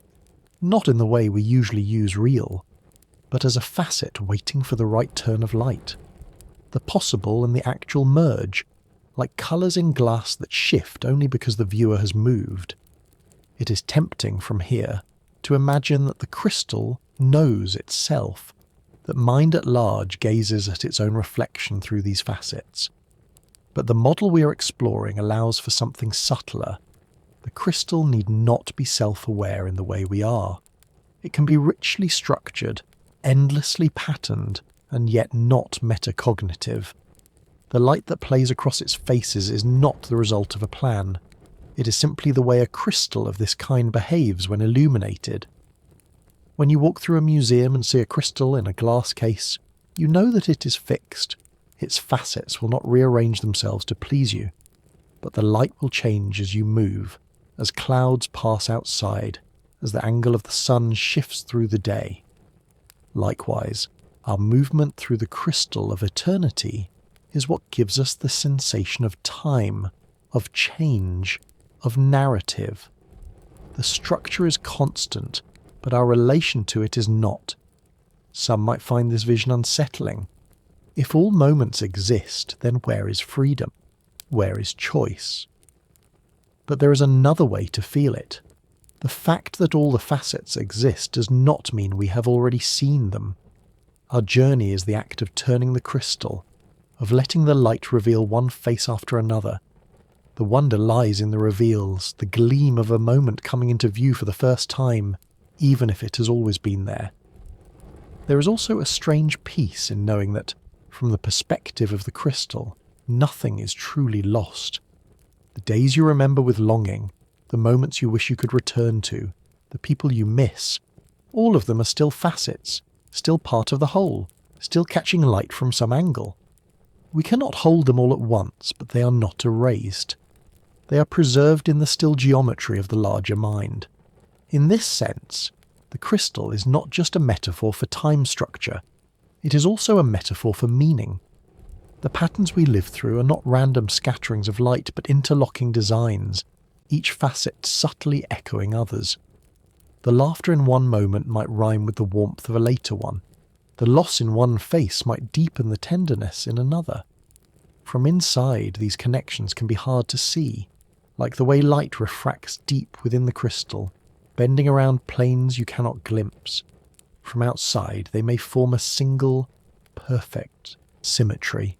Not in the way we usually use real, but as a facet waiting for the right turn of light. The possible and the actual merge, like colours in glass that shift only because the viewer has moved. It is tempting from here to imagine that the crystal knows itself, that mind at large gazes at its own reflection through these facets. But the model we are exploring allows for something subtler. The crystal need not be self-aware in the way we are. It can be richly structured, endlessly patterned, and yet not metacognitive. The light that plays across its faces is not the result of a plan. It is simply the way a crystal of this kind behaves when illuminated. When you walk through a museum and see a crystal in a glass case, you know that it is fixed. Its facets will not rearrange themselves to please you, but the light will change as you move, as clouds pass outside, as the angle of the sun shifts through the day. Likewise, our movement through the crystal of eternity is what gives us the sensation of time, of change, of narrative. The structure is constant, but our relation to it is not. Some might find this vision unsettling. If all moments exist, then where is freedom? Where is choice? But there is another way to feel it. The fact that all the facets exist does not mean we have already seen them. Our journey is the act of turning the crystal, of letting the light reveal one face after another. The wonder lies in the reveals, the gleam of a moment coming into view for the first time, even if it has always been there. There is also a strange peace in knowing that, from the perspective of the crystal, nothing is truly lost. The days you remember with longing, the moments you wish you could return to, the people you miss, all of them are still facets, still part of the whole, still catching light from some angle. We cannot hold them all at once, but they are not erased. They are preserved in the still geometry of the larger mind. In this sense, the crystal is not just a metaphor for time structure, it is also a metaphor for meaning. The patterns we live through are not random scatterings of light, but interlocking designs, each facet subtly echoing others. The laughter in one moment might rhyme with the warmth of a later one. The loss in one face might deepen the tenderness in another. From inside, these connections can be hard to see, like the way light refracts deep within the crystal, bending around planes you cannot glimpse. From outside, they may form a single, perfect symmetry.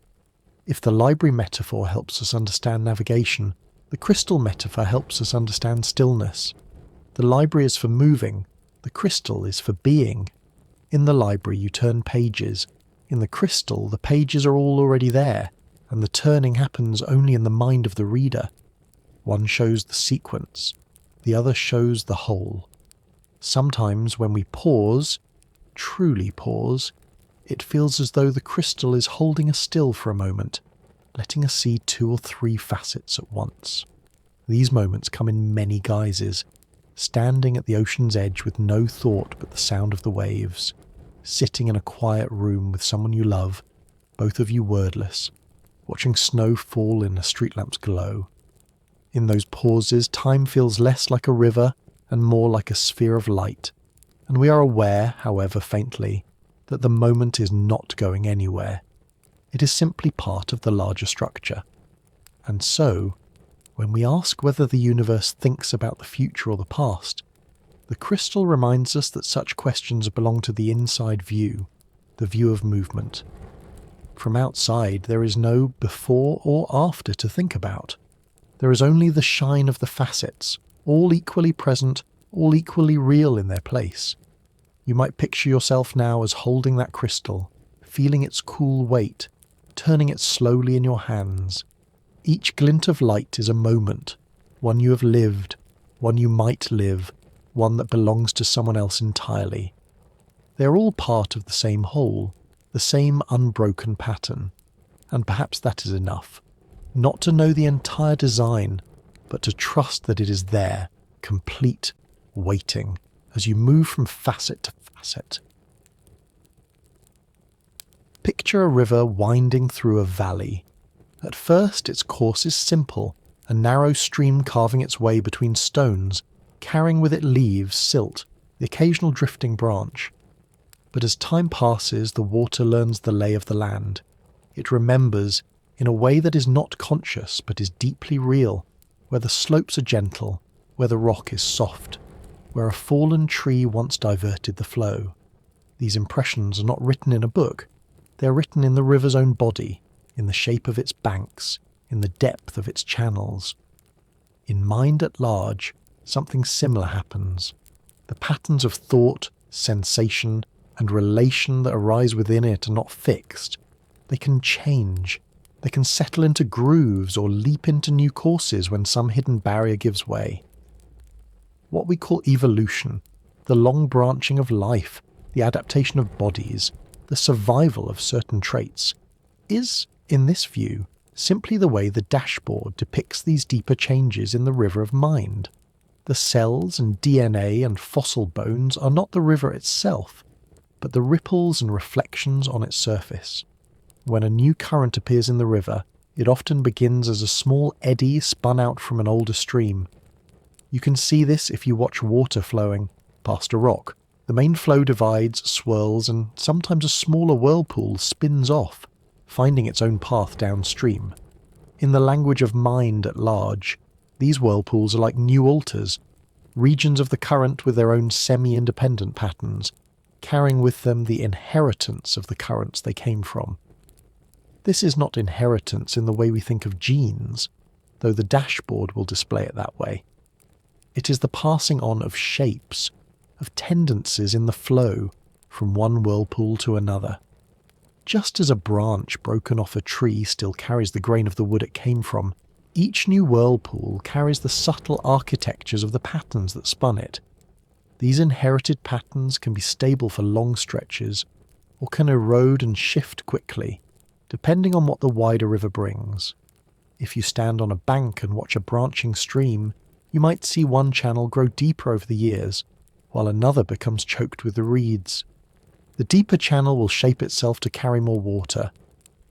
If the library metaphor helps us understand navigation, the crystal metaphor helps us understand stillness. The library is for moving, the crystal is for being. In the library you turn pages. In the crystal the pages are all already there, and the turning happens only in the mind of the reader. One shows the sequence, the other shows the whole. Sometimes when we pause, truly pause, it feels as though the crystal is holding us still for a moment, letting us see 2 or 3 facets at once. These moments come in many guises, standing at the ocean's edge with no thought but the sound of the waves, sitting in a quiet room with someone you love, both of you wordless, watching snow fall in a street lamp's glow. In those pauses, time feels less like a river and more like a sphere of light, and we are aware, however faintly, that the moment is not going anywhere. It is simply part of the larger structure. And so, when we ask whether the universe thinks about the future or the past, the crystal reminds us that such questions belong to the inside view, the view of movement. From outside, there is no before or after to think about. There is only the shine of the facets, all equally present, all equally real in their place. You might picture yourself now as holding that crystal, feeling its cool weight, turning it slowly in your hands. Each glint of light is a moment, one you have lived, one you might live, one that belongs to someone else entirely. They're all part of the same whole, the same unbroken pattern. And perhaps that is enough. Not to know the entire design, but to trust that it is there, complete, waiting, as you move from facet to facet. Picture a river winding through a valley. At first, its course is simple, a narrow stream carving its way between stones, carrying with it leaves, silt, the occasional drifting branch. But as time passes, the water learns the lay of the land. It remembers, in a way that is not conscious but is deeply real, where the slopes are gentle, where the rock is soft, where a fallen tree once diverted the flow. These impressions are not written in a book. They are written in the river's own body, in the shape of its banks, in the depth of its channels. In mind at large, something similar happens. The patterns of thought, sensation, and relation that arise within it are not fixed. They can change. They can settle into grooves or leap into new courses when some hidden barrier gives way. What we call evolution, the long branching of life, the adaptation of bodies, the survival of certain traits, is, in this view, simply the way the dashboard depicts these deeper changes in the river of mind. The cells and DNA and fossil bones are not the river itself, but the ripples and reflections on its surface. When a new current appears in the river, it often begins as a small eddy spun out from an older stream. You can see this if you watch water flowing past a rock. The main flow divides, swirls, and sometimes a smaller whirlpool spins off, finding its own path downstream. In the language of mind at large, these whirlpools are like new altars, regions of the current with their own semi-independent patterns, carrying with them the inheritance of the currents they came from. This is not inheritance in the way we think of genes, though the dashboard will display it that way. It is the passing on of shapes, of tendencies in the flow from one whirlpool to another. Just as a branch broken off a tree still carries the grain of the wood it came from, each new whirlpool carries the subtle architectures of the patterns that spun it. These inherited patterns can be stable for long stretches, or can erode and shift quickly, depending on what the wider river brings. If you stand on a bank and watch a branching stream, you might see one channel grow deeper over the years, while another becomes choked with the reeds. The deeper channel will shape itself to carry more water.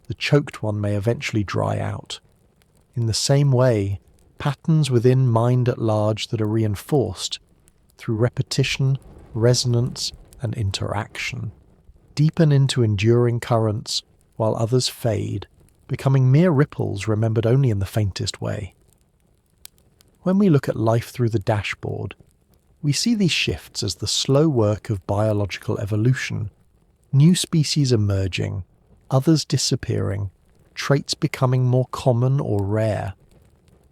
The choked one may eventually dry out. In the same way, patterns within mind at large that are reinforced through repetition, resonance, and interaction deepen into enduring currents, while others fade, becoming mere ripples remembered only in the faintest way. When we look at life through the dashboard, we see these shifts as the slow work of biological evolution, new species emerging, others disappearing, traits becoming more common or rare.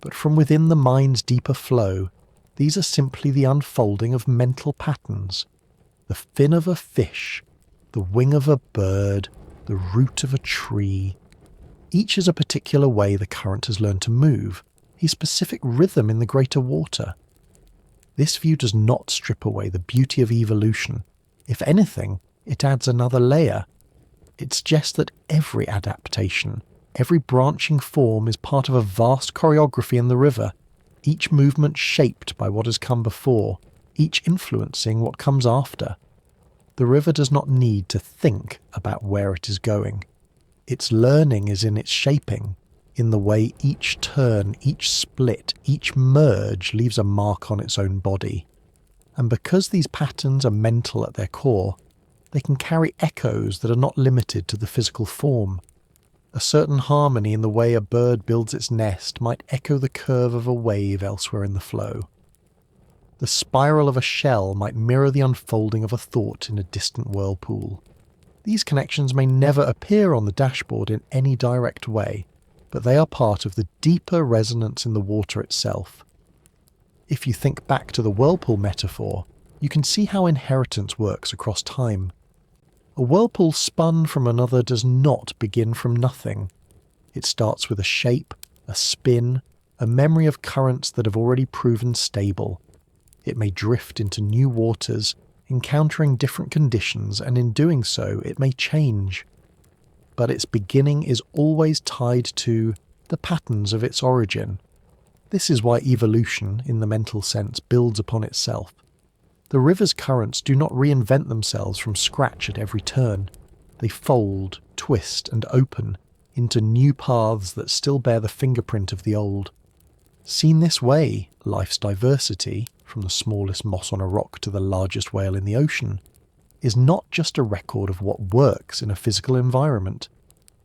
But from within the mind's deeper flow, these are simply the unfolding of mental patterns. The fin of a fish, the wing of a bird, the root of a tree. Each is a particular way the current has learned to move, a specific rhythm in the greater water. This view does not strip away the beauty of evolution. If anything, it adds another layer. It suggests that every adaptation, every branching form is part of a vast choreography in the river, each movement shaped by what has come before, each influencing what comes after. The river does not need to think about where it is going. Its learning is in its shaping, in the way each turn, each split, each merge leaves a mark on its own body. And because these patterns are mental at their core, they can carry echoes that are not limited to the physical form. A certain harmony in the way a bird builds its nest might echo the curve of a wave elsewhere in the flow. The spiral of a shell might mirror the unfolding of a thought in a distant whirlpool. These connections may never appear on the dashboard in any direct way, but they are part of the deeper resonance in the water itself. If you think back to the whirlpool metaphor, you can see how inheritance works across time. A whirlpool spun from another does not begin from nothing. It starts with a shape, a spin, a memory of currents that have already proven stable. It may drift into new waters, encountering different conditions, and in doing so it may change. But its beginning is always tied to the patterns of its origin. This is why evolution, in the mental sense, builds upon itself. The river's currents do not reinvent themselves from scratch at every turn. They fold, twist, and open into new paths that still bear the fingerprint of the old. Seen this way, life's diversity, from the smallest moss on a rock to the largest whale in the ocean, is not just a record of what works in a physical environment.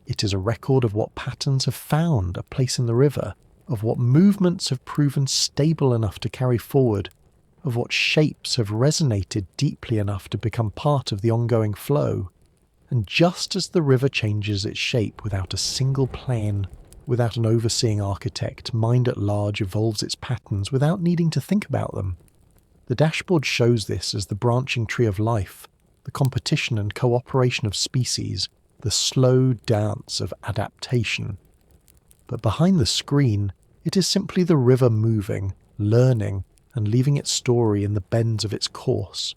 It is a record of what patterns have found a place in the river, of what movements have proven stable enough to carry forward, of what shapes have resonated deeply enough to become part of the ongoing flow. And just as the river changes its shape without a single plan, without an overseeing architect, mind at large evolves its patterns without needing to think about them. The dashboard shows this as the branching tree of life, the competition and cooperation of species, the slow dance of adaptation. But behind the screen, it is simply the river moving, learning, and leaving its story in the bends of its course.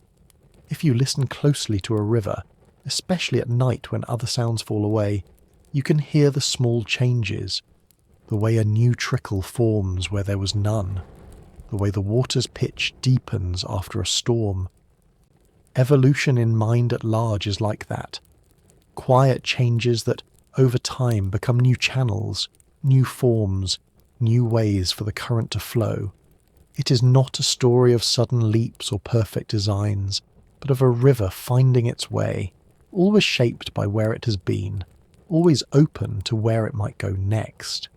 If you listen closely to a river, especially at night when other sounds fall away, you can hear the small changes, the way a new trickle forms where there was none, the way the water's pitch deepens after a storm. Evolution in mind at large is like that. Quiet changes that, over time, become new channels, new forms, new ways for the current to flow. It is not a story of sudden leaps or perfect designs, but of a river finding its way, always shaped by where it has been, always open to where it might go next.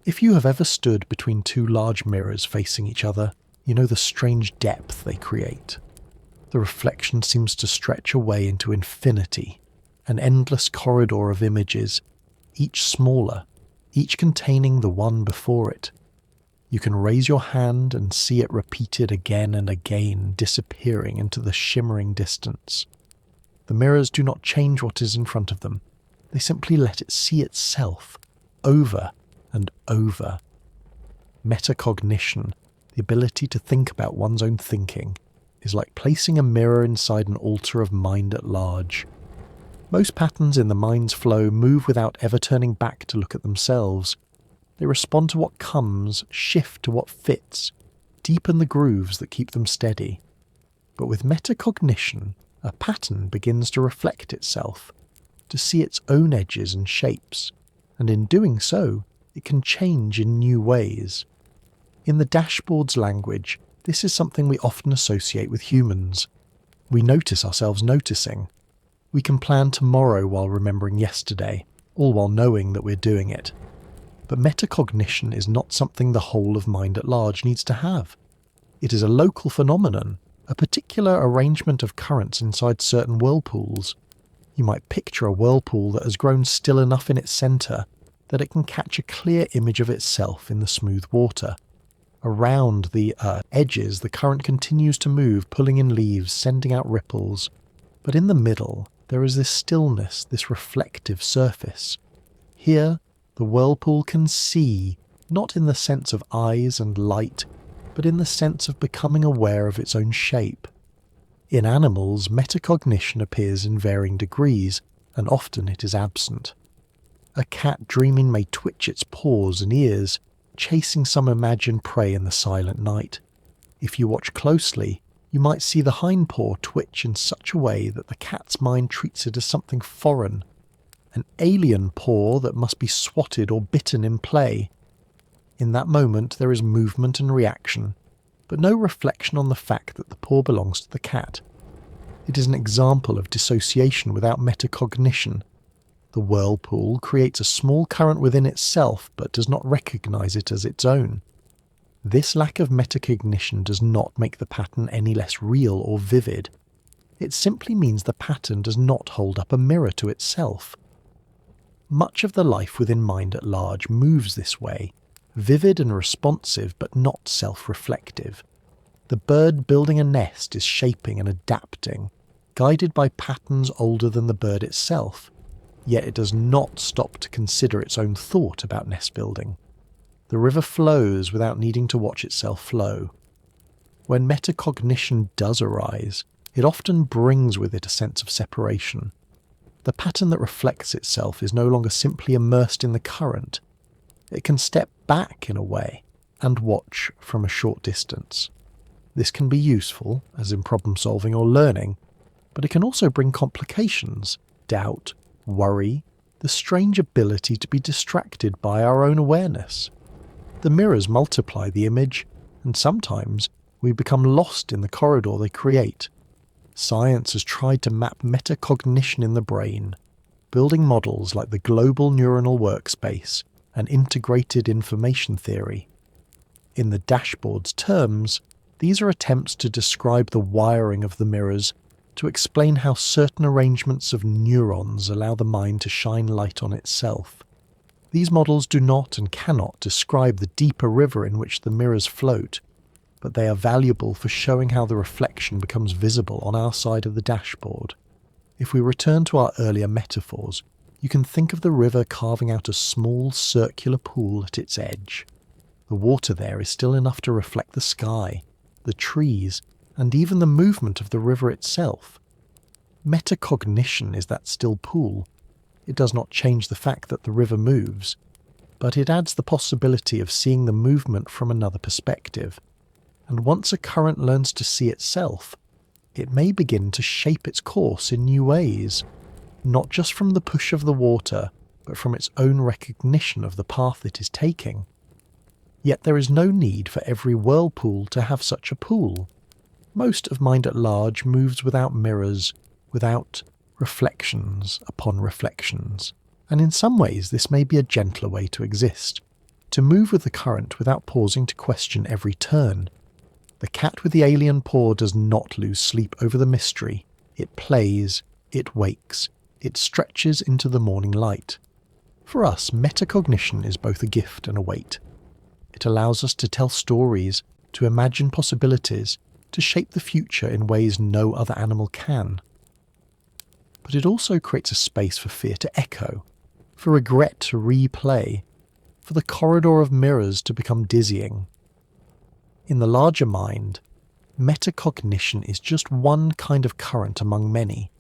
If you have ever stood between two large mirrors facing each other, you know the strange depth they create. The reflection seems to stretch away into infinity, an endless corridor of images, each smaller, each containing the one before it. You can raise your hand and see it repeated again and again, disappearing into the shimmering distance. The mirrors do not change what is in front of them. They simply let it see itself, over and over. Metacognition, the ability to think about one's own thinking, is like placing a mirror inside an altar of mind at large. Most patterns in the mind's flow move without ever turning back to look at themselves. They respond to what comes, shift to what fits, deepen the grooves that keep them steady. But with metacognition, a pattern begins to reflect itself, to see its own edges and shapes, and in doing so, it can change in new ways. In the dashboard's language, this is something we often associate with humans. We notice ourselves noticing. We can plan tomorrow while remembering yesterday, all while knowing that we're doing it. But metacognition is not something the whole of mind at large needs to have. It is a local phenomenon, a particular arrangement of currents inside certain whirlpools. You might picture a whirlpool that has grown still enough in its centre that it can catch a clear image of itself in the smooth water. Around the edges, the current continues to move, pulling in leaves, sending out ripples. But in the middle, there is this stillness, this reflective surface. Here, the whirlpool can see, not in the sense of eyes and light, but in the sense of becoming aware of its own shape. In animals, metacognition appears in varying degrees, and often it is absent. A cat dreaming may twitch its paws and ears, chasing some imagined prey in the silent night. If you watch closely, you might see the hind paw twitch in such a way that the cat's mind treats it as something foreign, an alien paw that must be swatted or bitten in play. In that moment there is movement and reaction, but no reflection on the fact that the paw belongs to the cat. It is an example of dissociation without metacognition. The whirlpool creates a small current within itself but does not recognize it as its own. This lack of metacognition does not make the pattern any less real or vivid. It simply means the pattern does not hold up a mirror to itself. Much of the life within mind at large moves this way, vivid and responsive but not self-reflective. The bird building a nest is shaping and adapting, guided by patterns older than the bird itself, yet it does not stop to consider its own thought about nest building. The river flows without needing to watch itself flow. When metacognition does arise, it often brings with it a sense of separation. The pattern that reflects itself is no longer simply immersed in the current. It can step back in a way and watch from a short distance. This can be useful, as in problem solving or learning, but it can also bring complications, doubt, worry, the strange ability to be distracted by our own awareness. The mirrors multiply the image, and sometimes we become lost in the corridor they create. Science has tried to map metacognition in the brain, building models like the global neuronal workspace and integrated information theory. In the dashboard's terms, these are attempts to describe the wiring of the mirrors, to explain how certain arrangements of neurons allow the mind to shine light on itself. These models do not and cannot describe the deeper river in which the mirrors float, but they are valuable for showing how the reflection becomes visible on our side of the dashboard. If we return to our earlier metaphors, you can think of the river carving out a small circular pool at its edge. The water there is still enough to reflect the sky, the trees, and even the movement of the river itself. Metacognition is that still pool. It does not change the fact that the river moves, but it adds the possibility of seeing the movement from another perspective. And once a current learns to see itself, it may begin to shape its course in new ways, not just from the push of the water, but from its own recognition of the path it is taking. Yet there is no need for every whirlpool to have such a pool. Most of mind at large moves without mirrors, without reflections upon reflections, and in some ways this may be a gentler way to exist, to move with the current without pausing to question every turn. The cat with the alien paw does not lose sleep over the mystery. It plays, it wakes, it stretches into the morning light. For us, metacognition is both a gift and a weight. It allows us to tell stories, to imagine possibilities, to shape the future in ways no other animal can. But it also creates a space for fear to echo, for regret to replay, for the corridor of mirrors to become dizzying. In the larger mind, metacognition is just one kind of current among many,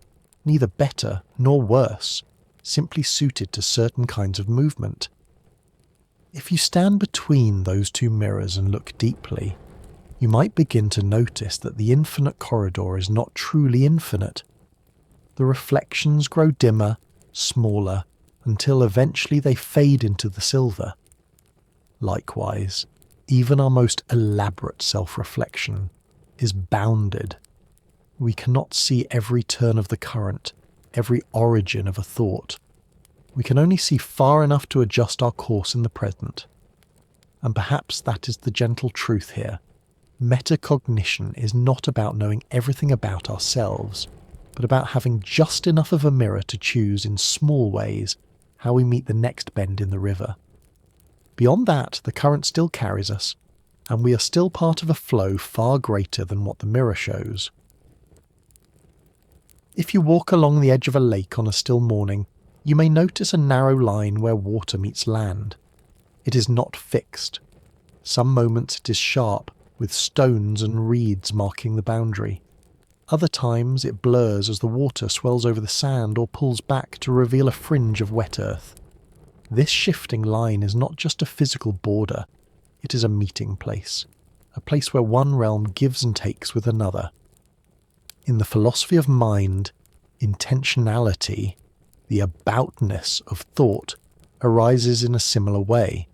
neither better nor worse, simply suited to certain kinds of movement. If you stand between those two mirrors and look deeply, you might begin to notice that the infinite corridor is not truly infinite. The reflections grow dimmer, smaller, until eventually they fade into the silver. Likewise, even our most elaborate self-reflection is bounded. We cannot see every turn of the current, every origin of a thought. We can only see far enough to adjust our course in the present. And perhaps that is the gentle truth here. Metacognition is not about knowing everything about ourselves, but about having just enough of a mirror to choose in small ways how we meet the next bend in the river. Beyond that, the current still carries us, and we are still part of a flow far greater than what the mirror shows. If you walk along the edge of a lake on a still morning, you may notice a narrow line where water meets land. It is not fixed. Some moments it is sharp, with stones and reeds marking the boundary. Other times it blurs as the water swells over the sand or pulls back to reveal a fringe of wet earth. This shifting line is not just a physical border, it is a meeting place, a place where one realm gives and takes with another. In the philosophy of mind, intentionality, the aboutness of thought, arises in a similar way.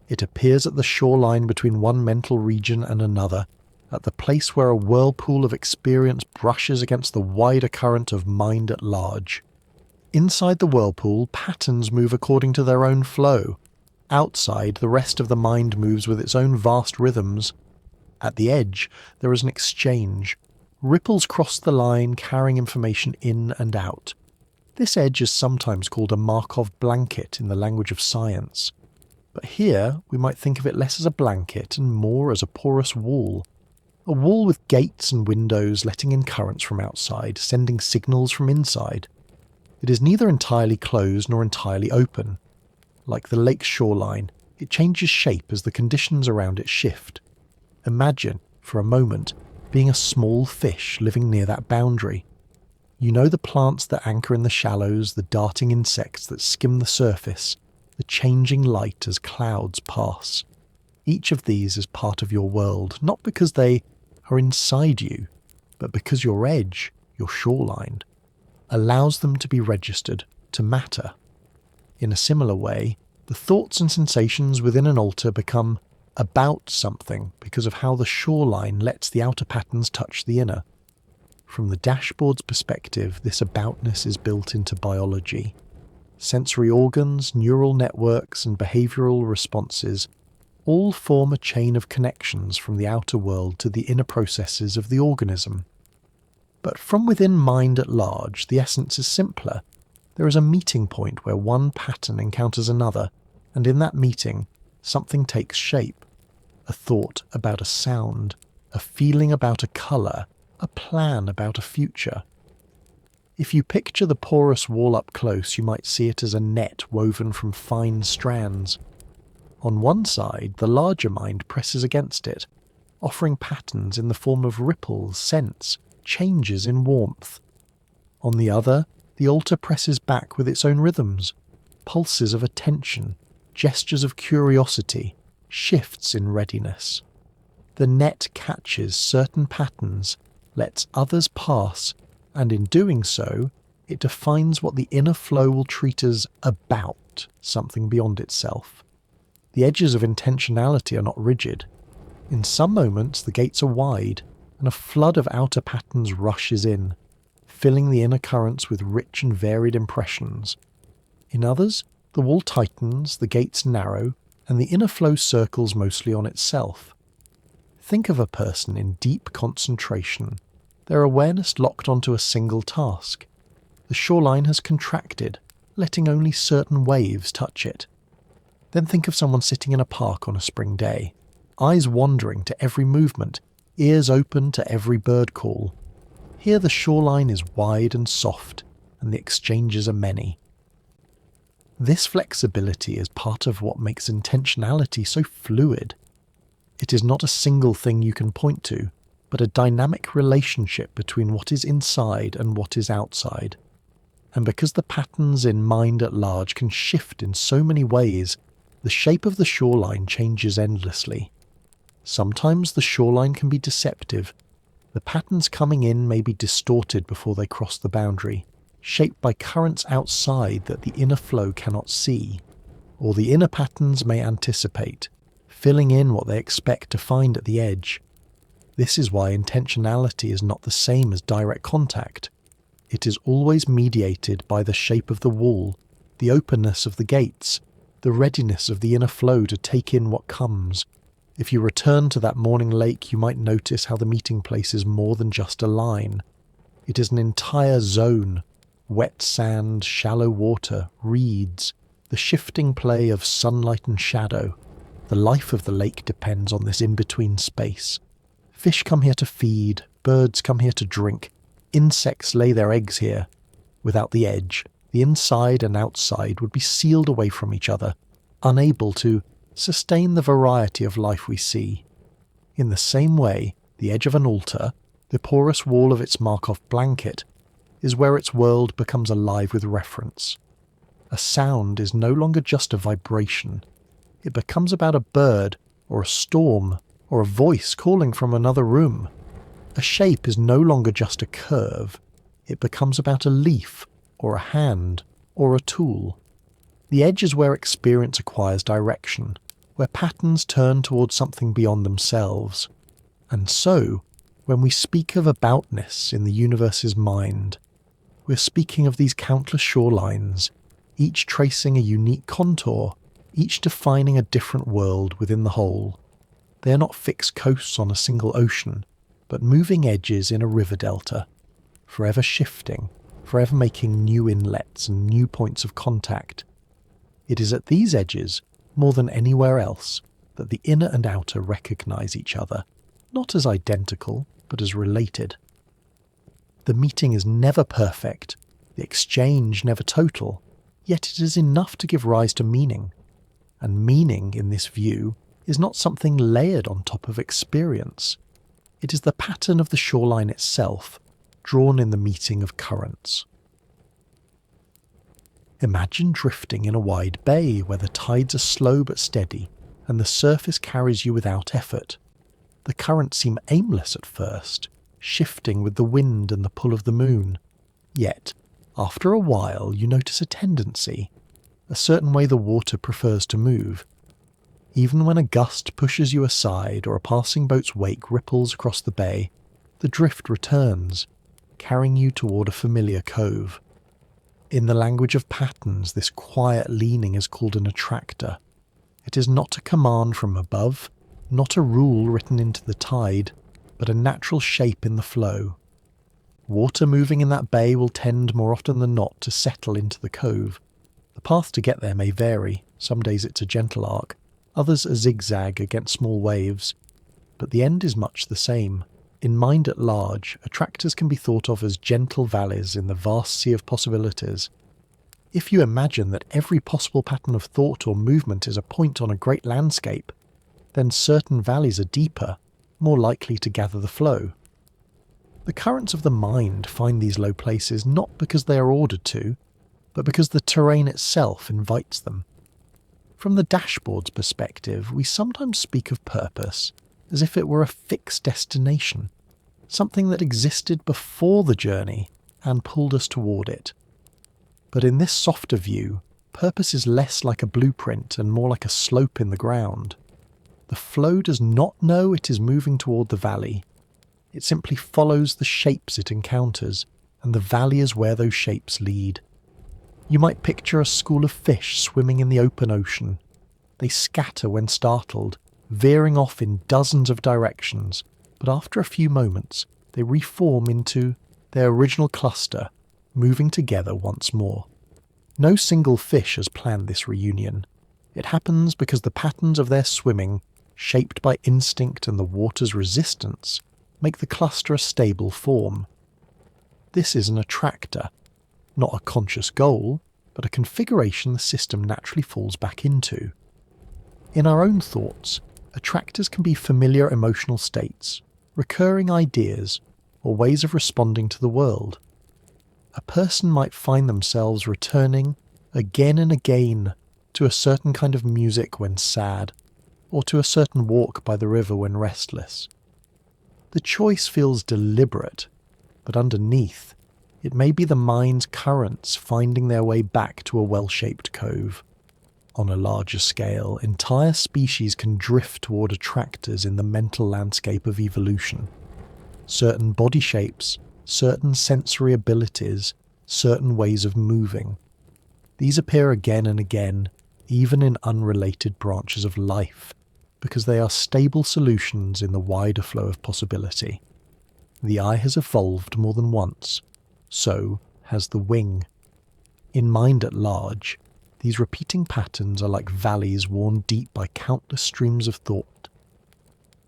It appears at the shoreline between one mental region and another, at the place where a whirlpool of experience brushes against the wider current of mind at large. Inside the whirlpool, patterns move according to their own flow. Outside, the rest of the mind moves with its own vast rhythms. At the edge, there is an exchange. Ripples cross the line, carrying information in and out. This edge is sometimes called a Markov blanket in the language of science. But here, we might think of it less as a blanket and more as a porous wall. A wall with gates and windows letting in currents from outside, sending signals from inside. It is neither entirely closed nor entirely open. Like the lake's shoreline, it changes shape as the conditions around it shift. Imagine, for a moment, being a small fish living near that boundary. You know the plants that anchor in the shallows, the darting insects that skim the surface, the changing light as clouds pass. Each of these is part of your world, not because they are inside you, but because your edge, your shoreline, allows them to be registered, to matter. In a similar way, the thoughts and sensations within an altar become about something because of how the shoreline lets the outer patterns touch the inner. From the dashboard's perspective, this aboutness is built into biology. Sensory organs, neural networks, and behavioral responses all form a chain of connections from the outer world to the inner processes of the organism. But from within mind at large, the essence is simpler. There is a meeting point where one pattern encounters another, and in that meeting, something takes shape. A thought about a sound, a feeling about a colour, a plan about a future. If you picture the porous wall up close, you might see it as a net woven from fine strands. On one side, the larger mind presses against it, offering patterns in the form of ripples, scents, changes in warmth. On the other, the altar presses back with its own rhythms, pulses of attention, gestures of curiosity, shifts in readiness. The net catches certain patterns, lets others pass, and in doing so, it defines what the inner flow will treat as about something beyond itself. The edges of intentionality are not rigid. In some moments, the gates are wide, and a flood of outer patterns rushes in, filling the inner currents with rich and varied impressions. In others, the wall tightens, the gates narrow, and the inner flow circles mostly on itself. Think of a person in deep concentration, their awareness locked onto a single task. The shoreline has contracted, letting only certain waves touch it. Then think of someone sitting in a park on a spring day, eyes wandering to every movement, ears open to every bird call. Here the shoreline is wide and soft, and the exchanges are many. This flexibility is part of what makes intentionality so fluid. It is not a single thing you can point to, but a dynamic relationship between what is inside and what is outside. And because the patterns in mind at large can shift in so many ways, the shape of the shoreline changes endlessly. Sometimes the shoreline can be deceptive. The patterns coming in may be distorted before they cross the boundary, shaped by currents outside that the inner flow cannot see. Or the inner patterns may anticipate, filling in what they expect to find at the edge. This is why intentionality is not the same as direct contact. It is always mediated by the shape of the wall, the openness of the gates, the readiness of the inner flow to take in what comes. If you return to that morning lake, you might notice how the meeting place is more than just a line. It is an entire zone: wet sand, shallow water, reeds, the shifting play of sunlight and shadow. The life of the lake depends on this in-between space. Fish come here to feed, birds come here to drink, insects lay their eggs here. Without the edge, the inside and outside would be sealed away from each other, unable to sustain the variety of life we see. In the same way, the edge of an altar, the porous wall of its Markov blanket, is where its world becomes alive with reference. A sound is no longer just a vibration. It becomes about a bird, or a storm, or a voice calling from another room. A shape is no longer just a curve. It becomes about a leaf, or a hand, or a tool. The edge is where experience acquires direction, where patterns turn towards something beyond themselves. And so, when we speak of aboutness in the universe's mind, we're speaking of these countless shorelines, each tracing a unique contour, each defining a different world within the whole. They are not fixed coasts on a single ocean, but moving edges in a river delta, forever shifting, forever making new inlets and new points of contact. It is at these edges, more than anywhere else, that the inner and outer recognize each other, not as identical, but as related. The meeting is never perfect, the exchange never total, yet it is enough to give rise to meaning. And meaning, in this view, is not something layered on top of experience. It is the pattern of the shoreline itself, drawn in the meeting of currents. Imagine drifting in a wide bay where the tides are slow but steady, and the surface carries you without effort. The currents seem aimless at first, shifting with the wind and the pull of the moon. Yet, after a while, you notice a tendency, a certain way the water prefers to move. Even when a gust pushes you aside or a passing boat's wake ripples across the bay, the drift returns, carrying you toward a familiar cove. In the language of patterns, this quiet leaning is called an attractor. It is not a command from above, not a rule written into the tide, but a natural shape in the flow. Water moving in that bay will tend more often than not to settle into the cove. The path to get there may vary. Some days it's a gentle arc, others a zigzag against small waves, but the end is much the same. In mind at large, attractors can be thought of as gentle valleys in the vast sea of possibilities. If you imagine that every possible pattern of thought or movement is a point on a great landscape, then certain valleys are deeper, more likely to gather the flow. The currents of the mind find these low places not because they are ordered to, but because the terrain itself invites them. From the dashboard's perspective, we sometimes speak of purpose as if it were a fixed destination, something that existed before the journey and pulled us toward it. But in this softer view, purpose is less like a blueprint and more like a slope in the ground. The flow does not know it is moving toward the valley. It simply follows the shapes it encounters, and the valley is where those shapes lead. You might picture a school of fish swimming in the open ocean. They scatter when startled, veering off in dozens of directions, but after a few moments they reform into their original cluster, moving together once more. No single fish has planned this reunion. It happens because the patterns of their swimming, shaped by instinct and the water's resistance, make the cluster a stable form. This is an attractor, not a conscious goal, but a configuration the system naturally falls back into. In our own thoughts, attractors can be familiar emotional states, recurring ideas, or ways of responding to the world. A person might find themselves returning again and again to a certain kind of music when sad, or to a certain walk by the river when restless. The choice feels deliberate, but underneath, it may be the mind's currents finding their way back to a well-shaped cove. On a larger scale, entire species can drift toward attractors in the mental landscape of evolution. Certain body shapes, certain sensory abilities, certain ways of moving. These appear again and again, even in unrelated branches of life, because they are stable solutions in the wider flow of possibility. The eye has evolved more than once, so has the wing. In mind at large, these repeating patterns are like valleys worn deep by countless streams of thought.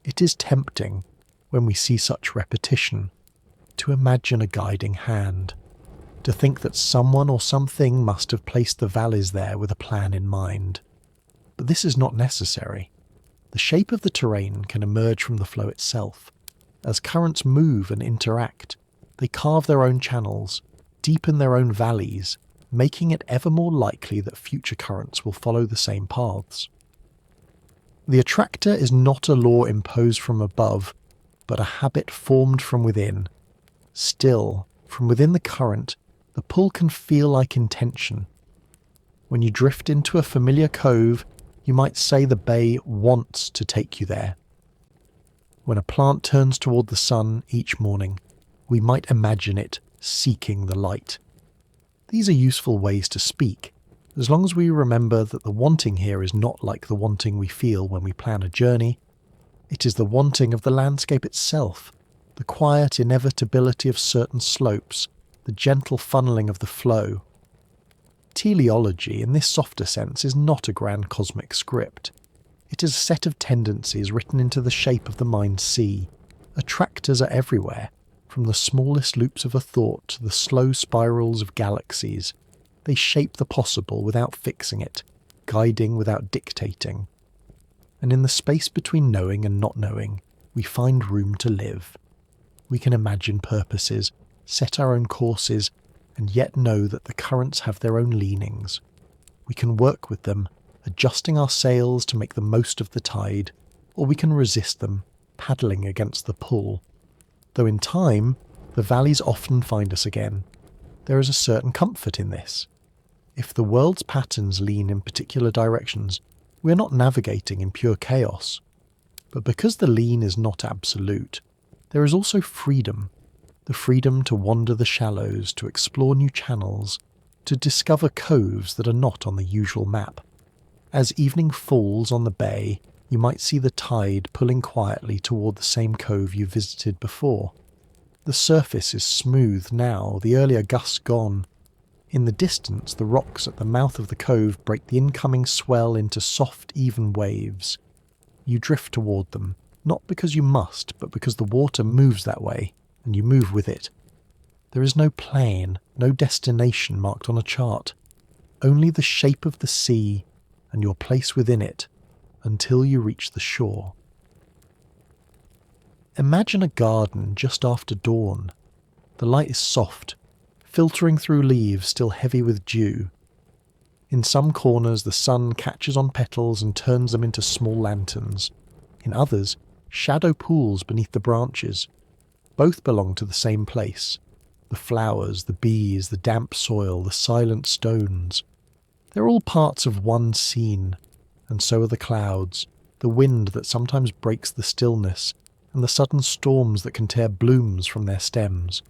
It is tempting, when we see such repetition, to imagine a guiding hand, to think that someone or something must have placed the valleys there with a plan in mind. But this is not necessary. The shape of the terrain can emerge from the flow itself. As currents move and interact, they carve their own channels, deepen their own valleys, making it ever more likely that future currents will follow the same paths. The attractor is not a law imposed from above, but a habit formed from within. Still, from within the current, the pull can feel like intention. When you drift into a familiar cove, you might say the bay wants to take you there. When a plant turns toward the sun each morning, we might imagine it seeking the light. These are useful ways to speak, as long as we remember that the wanting here is not like the wanting we feel when we plan a journey. It is the wanting of the landscape itself, the quiet inevitability of certain slopes, the gentle funneling of the flow. Teleology, in this softer sense, is not a grand cosmic script. It is a set of tendencies written into the shape of the mind's sea. Attractors are everywhere, from the smallest loops of a thought to the slow spirals of galaxies. They shape the possible without fixing it, guiding without dictating. And in the space between knowing and not knowing, we find room to live. We can imagine purposes, set our own courses, and yet know that the currents have their own leanings. We can work with them, adjusting our sails to make the most of the tide, or we can resist them, paddling against the pull. Though in time, the valleys often find us again. There is a certain comfort in this. If the world's patterns lean in particular directions, we are not navigating in pure chaos. But because the lean is not absolute, there is also freedom. The freedom to wander the shallows, to explore new channels, to discover coves that are not on the usual map. As evening falls on the bay, you might see the tide pulling quietly toward the same cove you visited before. The surface is smooth now, the earlier gusts gone. In the distance, the rocks at the mouth of the cove break the incoming swell into soft, even waves. You drift toward them, not because you must, but because the water moves that way, and you move with it. There is no plane, no destination marked on a chart, only the shape of the sea and your place within it, until you reach the shore. Imagine a garden just after dawn. The light is soft, filtering through leaves still heavy with dew. In some corners the sun catches on petals and turns them into small lanterns. In others, shadow pools beneath the branches. Both belong to the same place. The flowers, the bees, the damp soil, the silent stones. They're all parts of one scene, and so are the clouds, the wind that sometimes breaks the stillness, and the sudden storms that can tear blooms from their stems.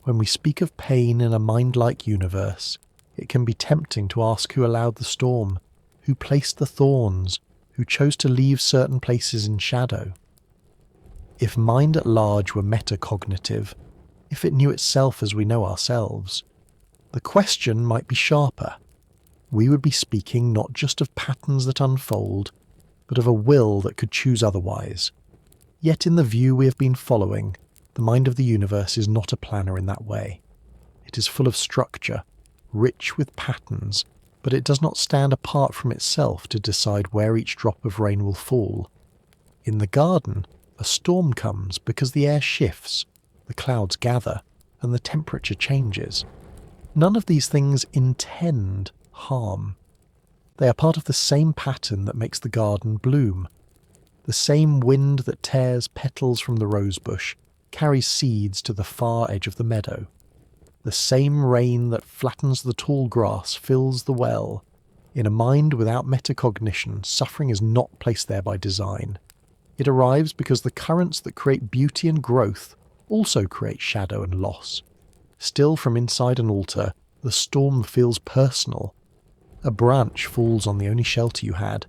When we speak of pain in a mind-like universe, it can be tempting to ask who allowed the storm, who placed the thorns, who chose to leave certain places in shadow. If mind at large were metacognitive, if it knew itself as we know ourselves, the question might be sharper. We would be speaking not just of patterns that unfold, but of a will that could choose otherwise. Yet in the view we have been following, the mind of the universe is not a planner in that way. It is full of structure, rich with patterns, but it does not stand apart from itself to decide where each drop of rain will fall. In the garden, a storm comes because the air shifts, the clouds gather, and the temperature changes. None of these things intend harm. They are part of the same pattern that makes the garden bloom. The same wind that tears petals from the rosebush carries seeds to the far edge of the meadow. The same rain that flattens the tall grass fills the well. In a mind without metacognition, suffering is not placed there by design. It arrives because the currents that create beauty and growth also create shadow and loss. Still from inside an altar, the storm feels personal. A branch falls on the only shelter you had.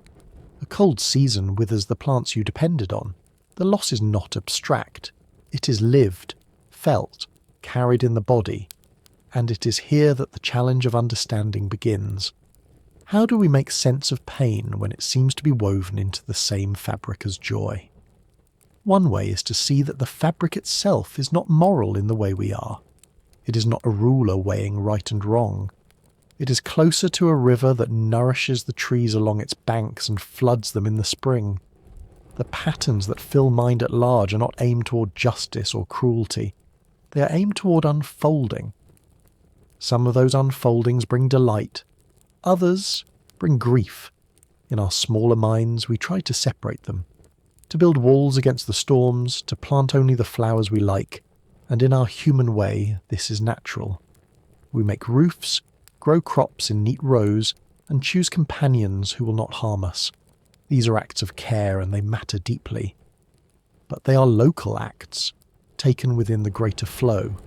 A cold season withers the plants you depended on. The loss is not abstract. It is lived, felt, carried in the body. And it is here that the challenge of understanding begins. How do we make sense of pain when it seems to be woven into the same fabric as joy? One way is to see that the fabric itself is not moral in the way we are. It is not a ruler weighing right and wrong. It is closer to a river that nourishes the trees along its banks and floods them in the spring. The patterns that fill mind at large are not aimed toward justice or cruelty. They are aimed toward unfolding. Some of those unfoldings bring delight. Others bring grief. In our smaller minds, we try to separate them, to build walls against the storms, to plant only the flowers we like, and in our human way, this is natural. We make roofs, grow crops in neat rows, and choose companions who will not harm us. These are acts of care and they matter deeply. But they are local acts, taken within the greater flow.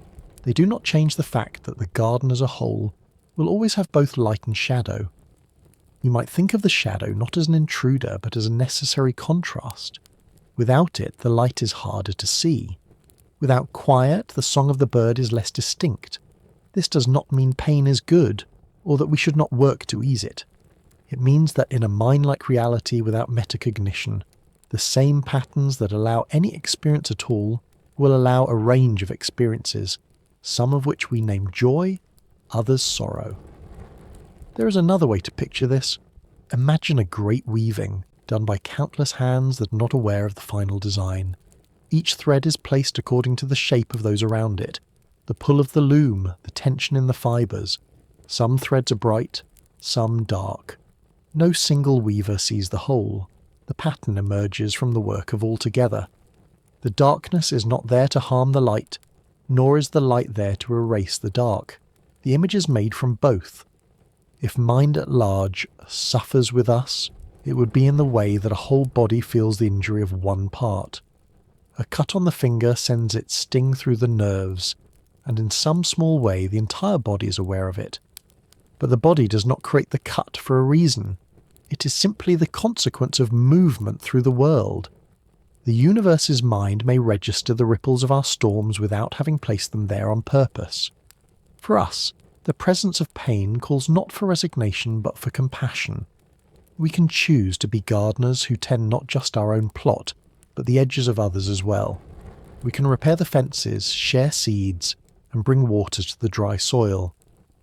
They do not change the fact that the garden as a whole will always have both light and shadow. You might think of the shadow not as an intruder but as a necessary contrast. Without it, the light is harder to see. Without quiet, the song of the bird is less distinct. This does not mean pain is good, or that we should not work to ease it. It means that in a mind-like reality without metacognition, the same patterns that allow any experience at all will allow a range of experiences, some of which we name joy, others sorrow. There is another way to picture this. Imagine a great weaving. done by countless hands that are not aware of the final design. Each thread is placed according to the shape of those around it, the pull of the loom, the tension in the fibres. Some threads are bright, some dark. No single weaver sees the whole. The pattern emerges from the work of all together. The darkness is not there to harm the light, nor is the light there to erase the dark. The image is made from both. If mind at large suffers with us, it would be in the way that a whole body feels the injury of one part. A cut on the finger sends its sting through the nerves, and in some small way the entire body is aware of it. But the body does not create the cut for a reason. It is simply the consequence of movement through the world. The universe's mind may register the ripples of our storms without having placed them there on purpose. For us, the presence of pain calls not for resignation but for compassion. We can choose to be gardeners who tend not just our own plot, but the edges of others as well. We can repair the fences, share seeds, and bring water to the dry soil.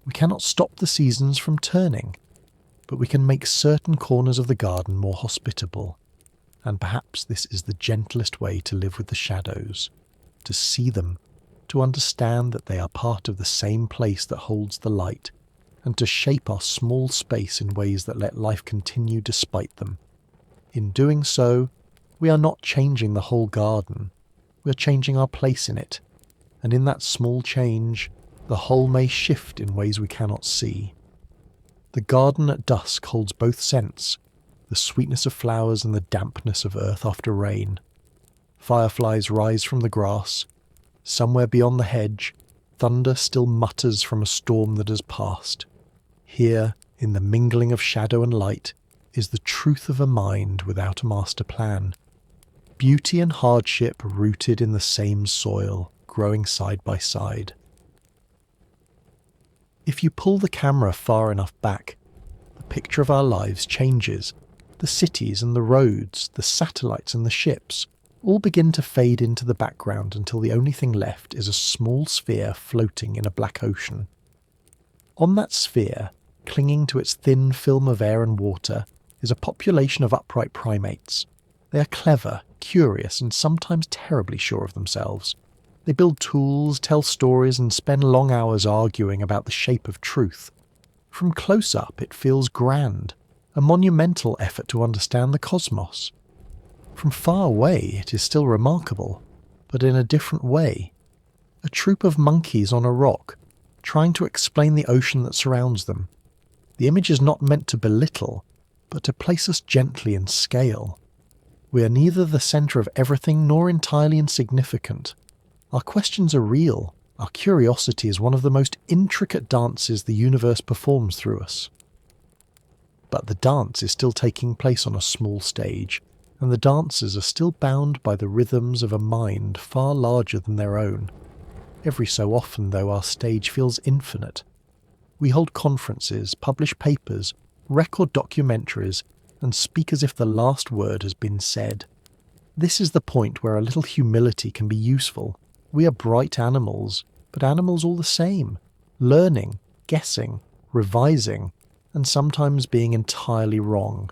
We cannot stop the seasons from turning, but we can make certain corners of the garden more hospitable. And perhaps this is the gentlest way to live with the shadows, to see them, to understand that they are part of the same place that holds the light, and to shape our small space in ways that let life continue despite them. In doing so, we are not changing the whole garden, we are changing our place in it, and in that small change, the whole may shift in ways we cannot see. The garden at dusk holds both scents, the sweetness of flowers and the dampness of earth after rain. Fireflies rise from the grass. Somewhere beyond the hedge, thunder still mutters from a storm that has passed. Here, in the mingling of shadow and light, is the truth of a mind without a master plan. Beauty and hardship rooted in the same soil, growing side by side. If you pull the camera far enough back, the picture of our lives changes. The cities and the roads, the satellites and the ships, all begin to fade into the background until the only thing left is a small sphere floating in a black ocean. On that sphere, clinging to its thin film of air and water, is a population of upright primates. They are clever, curious, and sometimes terribly sure of themselves. They build tools, tell stories, and spend long hours arguing about the shape of truth. From close up, it feels grand, a monumental effort to understand the cosmos. From far away, it is still remarkable, but in a different way. A troop of monkeys on a rock, trying to explain the ocean that surrounds them. The image is not meant to belittle, but to place us gently in scale. We are neither the centre of everything nor entirely insignificant. Our questions are real. Our curiosity is one of the most intricate dances the universe performs through us. But the dance is still taking place on a small stage, and the dancers are still bound by the rhythms of a mind far larger than their own. Every so often, though, our stage feels infinite. We hold conferences, publish papers, record documentaries, and speak as if the last word has been said. This is the point where a little humility can be useful. We are bright animals, but animals all the same, learning, guessing, revising, and sometimes being entirely wrong.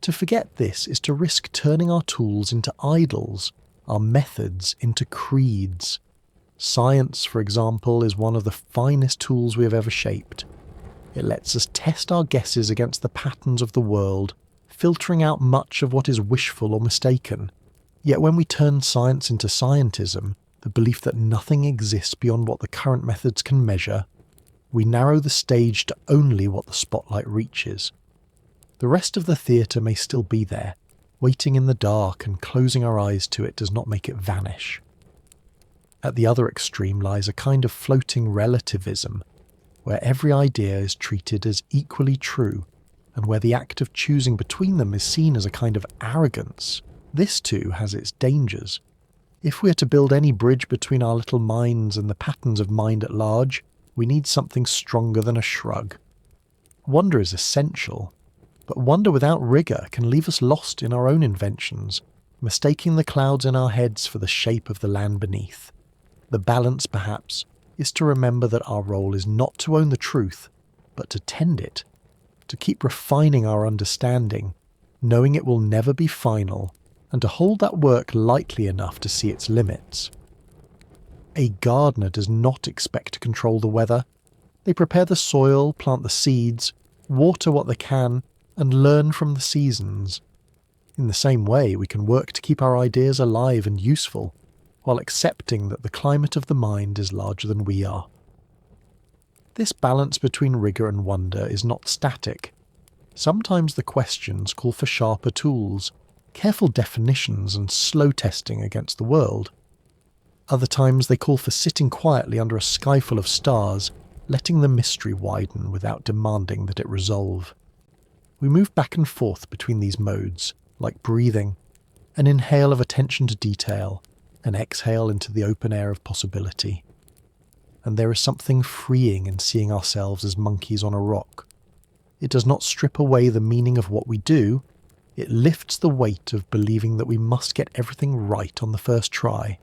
To forget this is to risk turning our tools into idols, our methods into creeds. Science, for example, is one of the finest tools we have ever shaped. It lets us test our guesses against the patterns of the world, filtering out much of what is wishful or mistaken. Yet when we turn science into scientism, the belief that nothing exists beyond what the current methods can measure, we narrow the stage to only what the spotlight reaches. The rest of the theatre may still be there, waiting in the dark, and closing our eyes to it does not make it vanish. At the other extreme lies a kind of floating relativism, where every idea is treated as equally true, and where the act of choosing between them is seen as a kind of arrogance. This too has its dangers. If we are to build any bridge between our little minds and the patterns of mind at large, we need something stronger than a shrug. Wonder is essential, but wonder without rigor can leave us lost in our own inventions, mistaking the clouds in our heads for the shape of the land beneath. The balance, perhaps, is to remember that our role is not to own the truth, but to tend it, to keep refining our understanding, knowing it will never be final, and to hold that work lightly enough to see its limits. A gardener does not expect to control the weather. They prepare the soil, plant the seeds, water what they can, and learn from the seasons. In the same way, we can work to keep our ideas alive and useful, while accepting that the climate of the mind is larger than we are. This balance between rigour and wonder is not static. Sometimes the questions call for sharper tools, careful definitions and slow testing against the world. Other times they call for sitting quietly under a sky full of stars, letting the mystery widen without demanding that it resolve. We move back and forth between these modes, like breathing, an inhale of attention to detail, an exhale into the open air of possibility. And there is something freeing in seeing ourselves as monkeys on a rock. It does not strip away the meaning of what we do, it lifts the weight of believing that we must get everything right on the first try.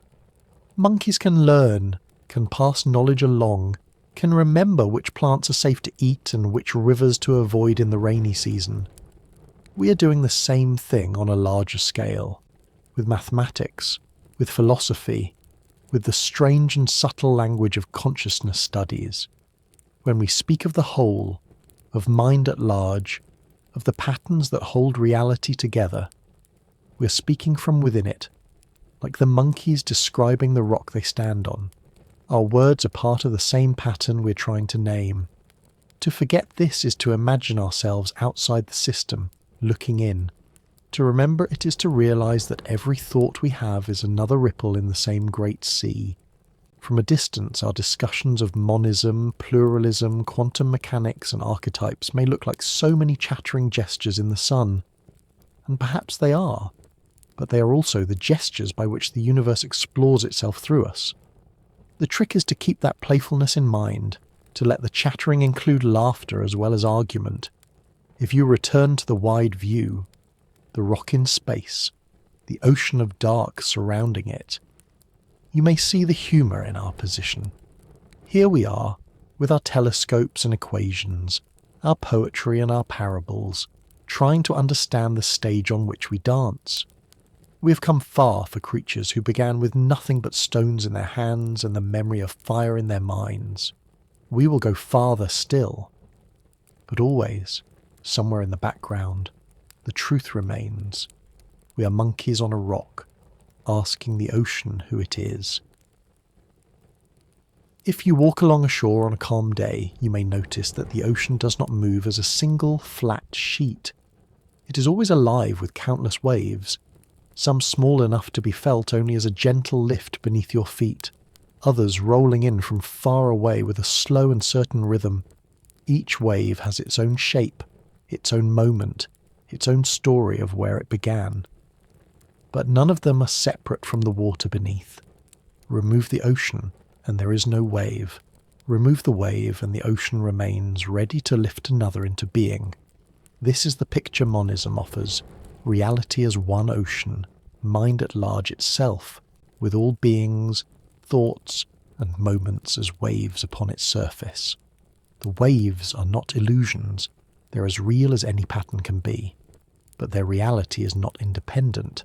Monkeys can learn, can pass knowledge along, can remember which plants are safe to eat and which rivers to avoid in the rainy season. We are doing the same thing on a larger scale, with mathematics, with philosophy, with the strange and subtle language of consciousness studies. When we speak of the whole, of mind at large, of the patterns that hold reality together, we are speaking from within it, like the monkeys describing the rock they stand on. Our words are part of the same pattern we're trying to name. To forget this is to imagine ourselves outside the system, looking in. To remember it is to realise that every thought we have is another ripple in the same great sea. From a distance, our discussions of monism, pluralism, quantum mechanics and archetypes may look like so many chattering gestures in the sun. And perhaps they are, but they are also the gestures by which the universe explores itself through us. The trick is to keep that playfulness in mind, to let the chattering include laughter as well as argument. If you return to the wide view, the rock in space, the ocean of dark surrounding it, you may see the humour in our position. Here we are, with our telescopes and equations, our poetry and our parables, trying to understand the stage on which we dance. We have come far for creatures who began with nothing but stones in their hands and the memory of fire in their minds. We will go farther still. But always, somewhere in the background, the truth remains. We are monkeys on a rock, asking the ocean who it is. If you walk along a shore on a calm day, you may notice that the ocean does not move as a single flat sheet. It is always alive with countless waves, some small enough to be felt only as a gentle lift beneath your feet, others rolling in from far away with a slow and certain rhythm. Each wave has its own shape, its own moment, its own story of where it began. But none of them are separate from the water beneath. Remove the ocean, and there is no wave. Remove the wave, and the ocean remains ready to lift another into being. This is the picture monism offers, reality as one ocean, mind at large itself, with all beings, thoughts, and moments as waves upon its surface. The waves are not illusions, they're as real as any pattern can be. But their reality is not independent.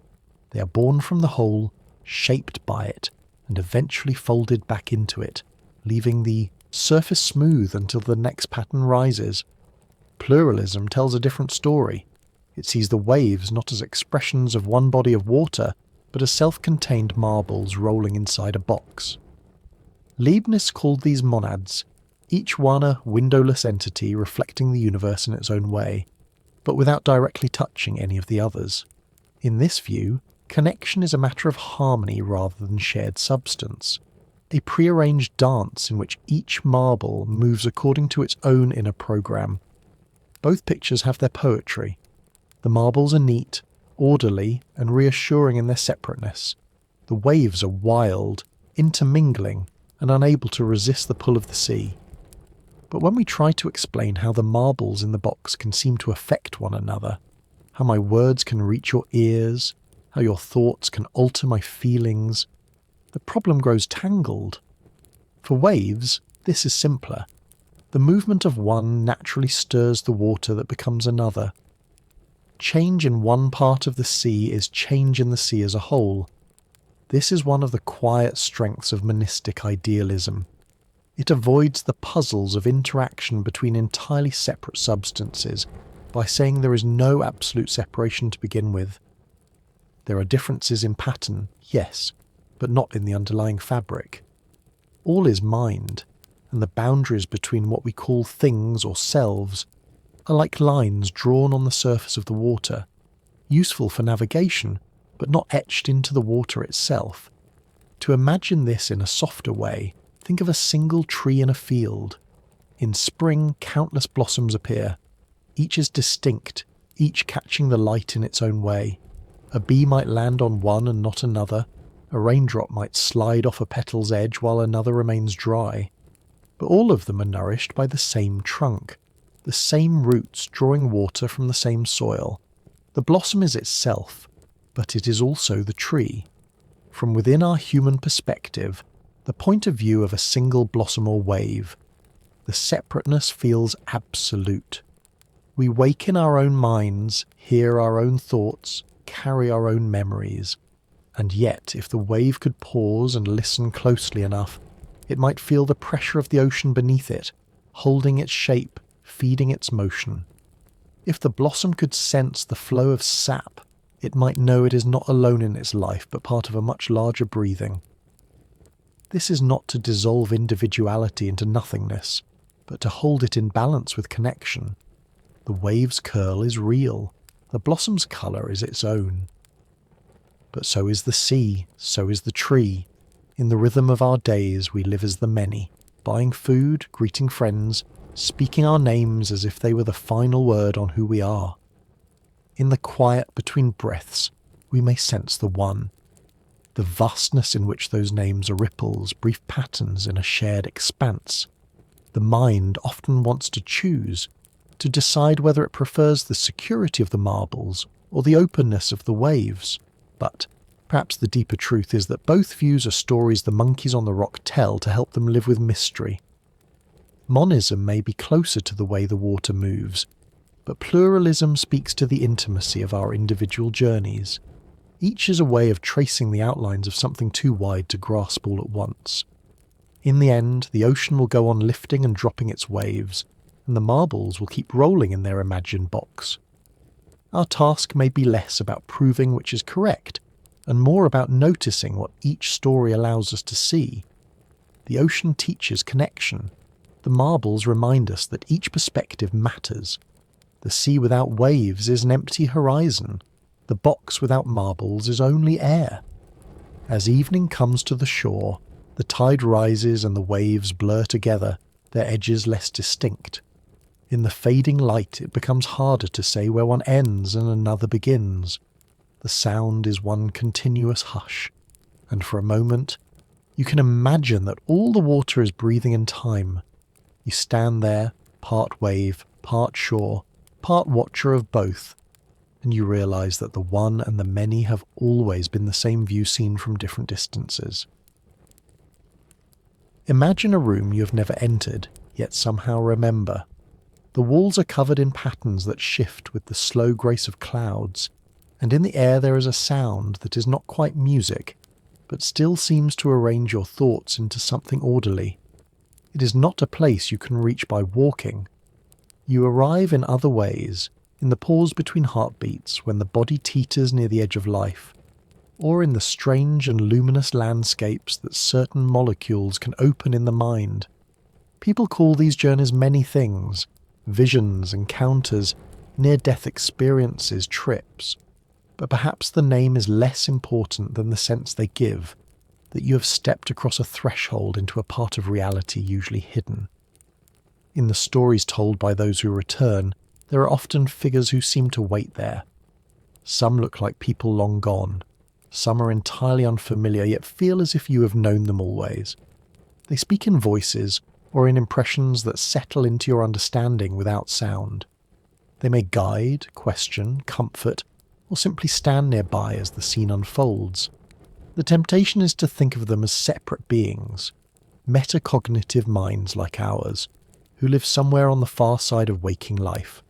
They are born from the whole, shaped by it, and eventually folded back into it, leaving the surface smooth until the next pattern rises. Pluralism tells a different story. It sees the waves not as expressions of one body of water, but as self-contained marbles rolling inside a box. Leibniz called these monads, each one a windowless entity reflecting the universe in its own way, but without directly touching any of the others. In this view, connection is a matter of harmony rather than shared substance, a prearranged dance in which each marble moves according to its own inner program. Both pictures have their poetry. The marbles are neat, orderly, and reassuring in their separateness. The waves are wild, intermingling, and unable to resist the pull of the sea. But when we try to explain how the marbles in the box can seem to affect one another, how my words can reach your ears, how your thoughts can alter my feelings, the problem grows tangled. For waves, this is simpler. The movement of one naturally stirs the water that becomes another. change in one part of the sea is change in the sea as a whole. This is one of the quiet strengths of monistic idealism. It avoids the puzzles of interaction between entirely separate substances by saying there is no absolute separation to begin with. There are differences in pattern, yes, but not in the underlying fabric. All is mind, and the boundaries between what we call things or selves are like lines drawn on the surface of the water, useful for navigation, but not etched into the water itself. To imagine this in a softer way, think of a single tree in a field. In spring, countless blossoms appear. Each is distinct, each catching the light in its own way. A bee might land on one and not another. A raindrop might slide off a petal's edge while another remains dry. But all of them are nourished by the same trunk, the same roots drawing water from the same soil. The blossom is itself, but it is also the tree. From within our human perspective, the point of view of a single blossom or wave, the separateness feels absolute. We wake in our own minds, hear our own thoughts, carry our own memories. And yet, if the wave could pause and listen closely enough, it might feel the pressure of the ocean beneath it, holding its shape, feeding its motion. If the blossom could sense the flow of sap, it might know it is not alone in its life, but part of a much larger breathing. This is not to dissolve individuality into nothingness, but to hold it in balance with connection. The wave's curl is real. The blossom's colour is its own. But so is the sea, so is the tree. In the rhythm of our days we live as the many, buying food, greeting friends, speaking our names as if they were the final word on who we are. In the quiet between breaths we may sense the one. The vastness in which those names are ripples, brief patterns in a shared expanse. The mind often wants to choose, to decide whether it prefers the security of the marbles or the openness of the waves. But perhaps the deeper truth is that both views are stories the monkeys on the rock tell to help them live with mystery. Monism may be closer to the way the water moves, but pluralism speaks to the intimacy of our individual journeys. Each is a way of tracing the outlines of something too wide to grasp all at once. In the end, the ocean will go on lifting and dropping its waves, and the marbles will keep rolling in their imagined box. Our task may be less about proving which is correct, and more about noticing what each story allows us to see. The ocean teaches connection. The marbles remind us that each perspective matters. The sea without waves is an empty horizon. The box without marbles is only air. As evening comes to the shore, the tide rises and the waves blur together, their edges less distinct. In the fading light it becomes harder to say where one ends and another begins. The sound is one continuous hush, and for a moment you can imagine that all the water is breathing in time. You stand there, part wave, part shore, part watcher of both, and you realise that the one and the many have always been the same view seen from different distances. Imagine a room you have never entered, yet somehow remember. The walls are covered in patterns that shift with the slow grace of clouds, and in the air there is a sound that is not quite music, but still seems to arrange your thoughts into something orderly. It is not a place you can reach by walking. You arrive in other ways, in the pause between heartbeats when the body teeters near the edge of life, or in the strange and luminous landscapes that certain molecules can open in the mind. People call these journeys many things: visions, encounters, near-death experiences, trips. But perhaps the name is less important than the sense they give, that you have stepped across a threshold into a part of reality usually hidden. In the stories told by those who return, there are often figures who seem to wait there. Some look like people long gone. Some are entirely unfamiliar, yet feel as if you have known them always. They speak in voices, or in impressions that settle into your understanding without sound. They may guide, question, comfort, or simply stand nearby as the scene unfolds. The temptation is to think of them as separate beings, metacognitive minds like ours, who live somewhere on the far side of waking life.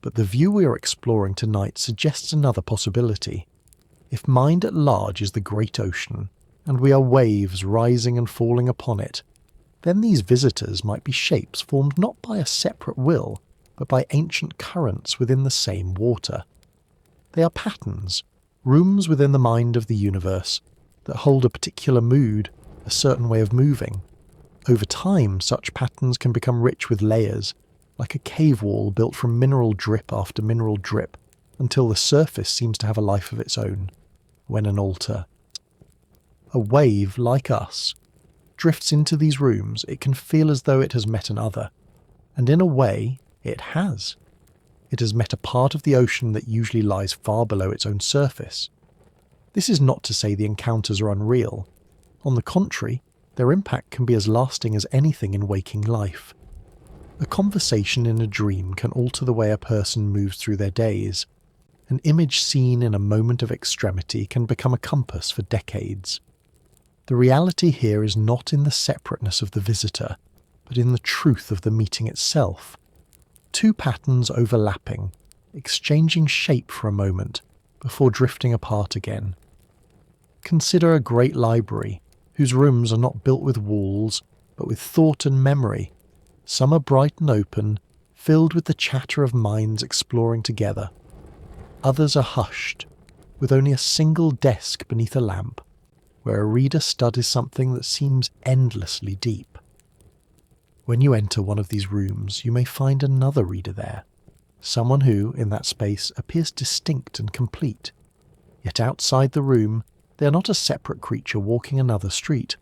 But the view we are exploring tonight suggests another possibility. If mind at large is the great ocean, and we are waves rising and falling upon it, then these visitors might be shapes formed not by a separate will, but by ancient currents within the same water. They are patterns, rooms within the mind of the universe, that hold a particular mood, a certain way of moving. Over time, such patterns can become rich with layers, like a cave wall built from mineral drip after mineral drip, until the surface seems to have a life of its own, when an altar. A wave, like us, drifts into these rooms. It can feel as though it has met another, and in a way, it has. It has met a part of the ocean that usually lies far below its own surface. This is not to say the encounters are unreal. On the contrary, their impact can be as lasting as anything in waking life. A conversation in a dream can alter the way a person moves through their days. An image seen in a moment of extremity can become a compass for decades. The reality here is not in the separateness of the visitor, but in the truth of the meeting itself. Two patterns overlapping, exchanging shape for a moment, before drifting apart again. Consider a great library, whose rooms are not built with walls, but with thought and memory. Some are bright and open, filled with the chatter of minds exploring together. Others are hushed, with only a single desk beneath a lamp, where a reader studies something that seems endlessly deep. When you enter one of these rooms, you may find another reader there, someone who, in that space, appears distinct and complete. Yet outside the room, they are not a separate creature walking another street.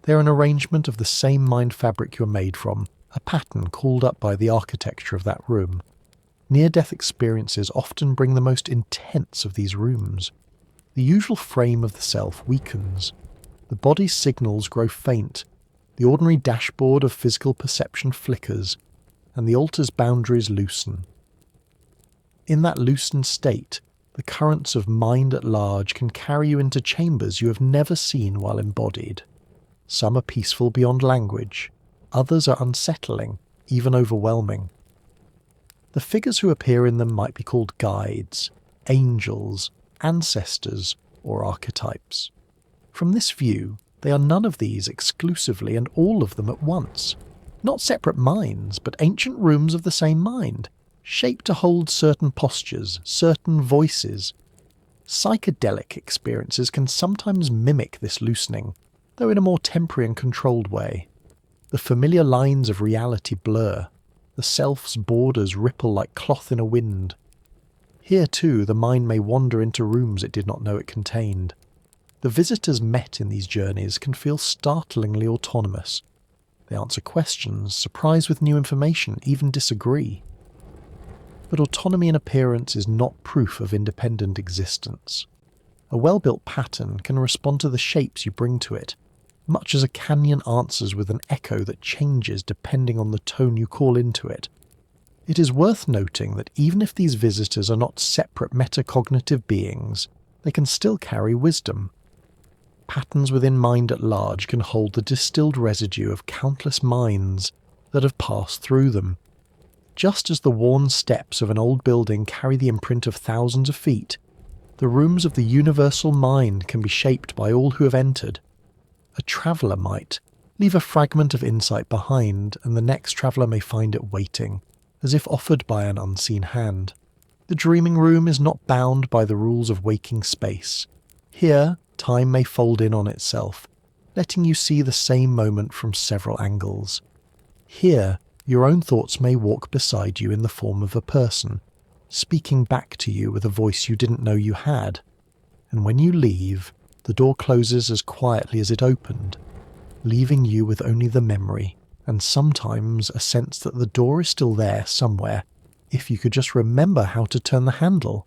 They are an arrangement of the same mind fabric you are made from, a pattern called up by the architecture of that room. Near-death experiences often bring the most intense of these rooms. The usual frame of the self weakens. The body's signals grow faint. The ordinary dashboard of physical perception flickers, and the altar's boundaries loosen. In that loosened state, the currents of mind at large can carry you into chambers you have never seen while embodied. Some are peaceful beyond language, others are unsettling, even overwhelming. The figures who appear in them might be called guides, angels, ancestors, or archetypes. From this view, they are none of these exclusively and all of them at once. Not separate minds, but ancient rooms of the same mind, shaped to hold certain postures, certain voices. Psychedelic experiences can sometimes mimic this loosening, though in a more temporary and controlled way. The familiar lines of reality blur. The self's borders ripple like cloth in a wind. Here too the mind may wander into rooms it did not know it contained. The visitors met in these journeys can feel startlingly autonomous. They answer questions, surprise with new information, even disagree. But autonomy in appearance is not proof of independent existence. A well-built pattern can respond to the shapes you bring to it, much as a canyon answers with an echo that changes depending on the tone you call into it. It is worth noting that even if these visitors are not separate metacognitive beings, they can still carry wisdom. Patterns within mind at large can hold the distilled residue of countless minds that have passed through them. Just as the worn steps of an old building carry the imprint of thousands of feet, the rooms of the universal mind can be shaped by all who have entered. A traveller might leave a fragment of insight behind, and the next traveller may find it waiting, as if offered by an unseen hand. The dreaming room is not bound by the rules of waking space. Here, time may fold in on itself, letting you see the same moment from several angles. Here, your own thoughts may walk beside you in the form of a person, speaking back to you with a voice you didn't know you had. And when you leave, the door closes as quietly as it opened, leaving you with only the memory, and sometimes a sense that the door is still there somewhere, if you could just remember how to turn the handle.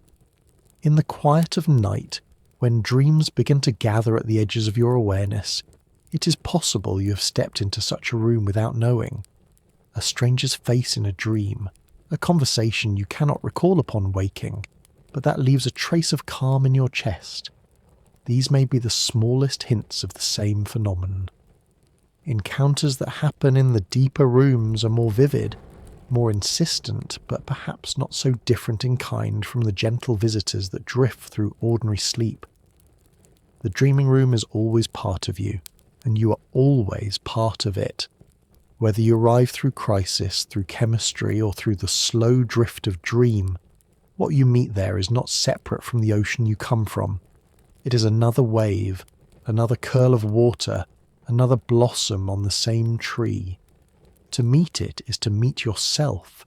In the quiet of night, when dreams begin to gather at the edges of your awareness, it is possible you have stepped into such a room without knowing. A stranger's face in a dream, a conversation you cannot recall upon waking, but that leaves a trace of calm in your chest. These may be the smallest hints of the same phenomenon. Encounters that happen in the deeper rooms are more vivid. more insistent but perhaps not so different in kind from the gentle visitors that drift through ordinary sleep. The dreaming room is always part of you, and you are always part of it. Whether you arrive through crisis, through chemistry, or through the slow drift of dream, what you meet there is not separate from the ocean you come from. It is another wave, another curl of water, another blossom on the same tree. To meet it is to meet yourself,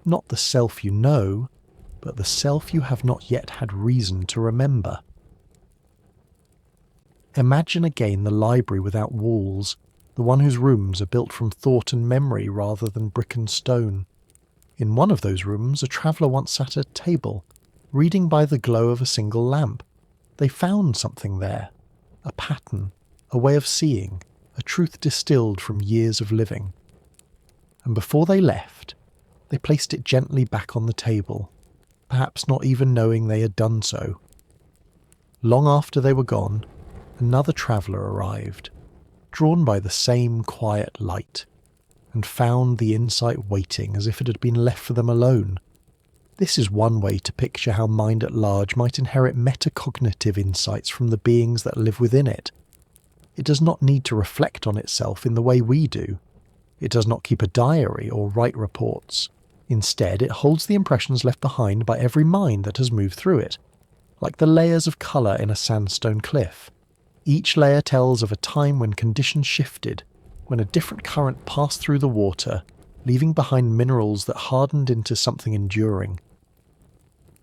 not the self you know, but the self you have not yet had reason to remember. Imagine again the library without walls, the one whose rooms are built from thought and memory rather than brick and stone. In one of those rooms, a traveller once sat at a table, reading by the glow of a single lamp. They found something there, a pattern, a way of seeing, a truth distilled from years of living. And before they left, they placed it gently back on the table, perhaps not even knowing they had done so. Long after they were gone, another traveller arrived, drawn by the same quiet light, and found the insight waiting as if it had been left for them alone. This is one way to picture how mind at large might inherit metacognitive insights from the beings that live within it. It does not need to reflect on itself in the way we do. It does not keep a diary or write reports. Instead, it holds the impressions left behind by every mind that has moved through it, like the layers of colour in a sandstone cliff. Each layer tells of a time when conditions shifted, when a different current passed through the water, leaving behind minerals that hardened into something enduring.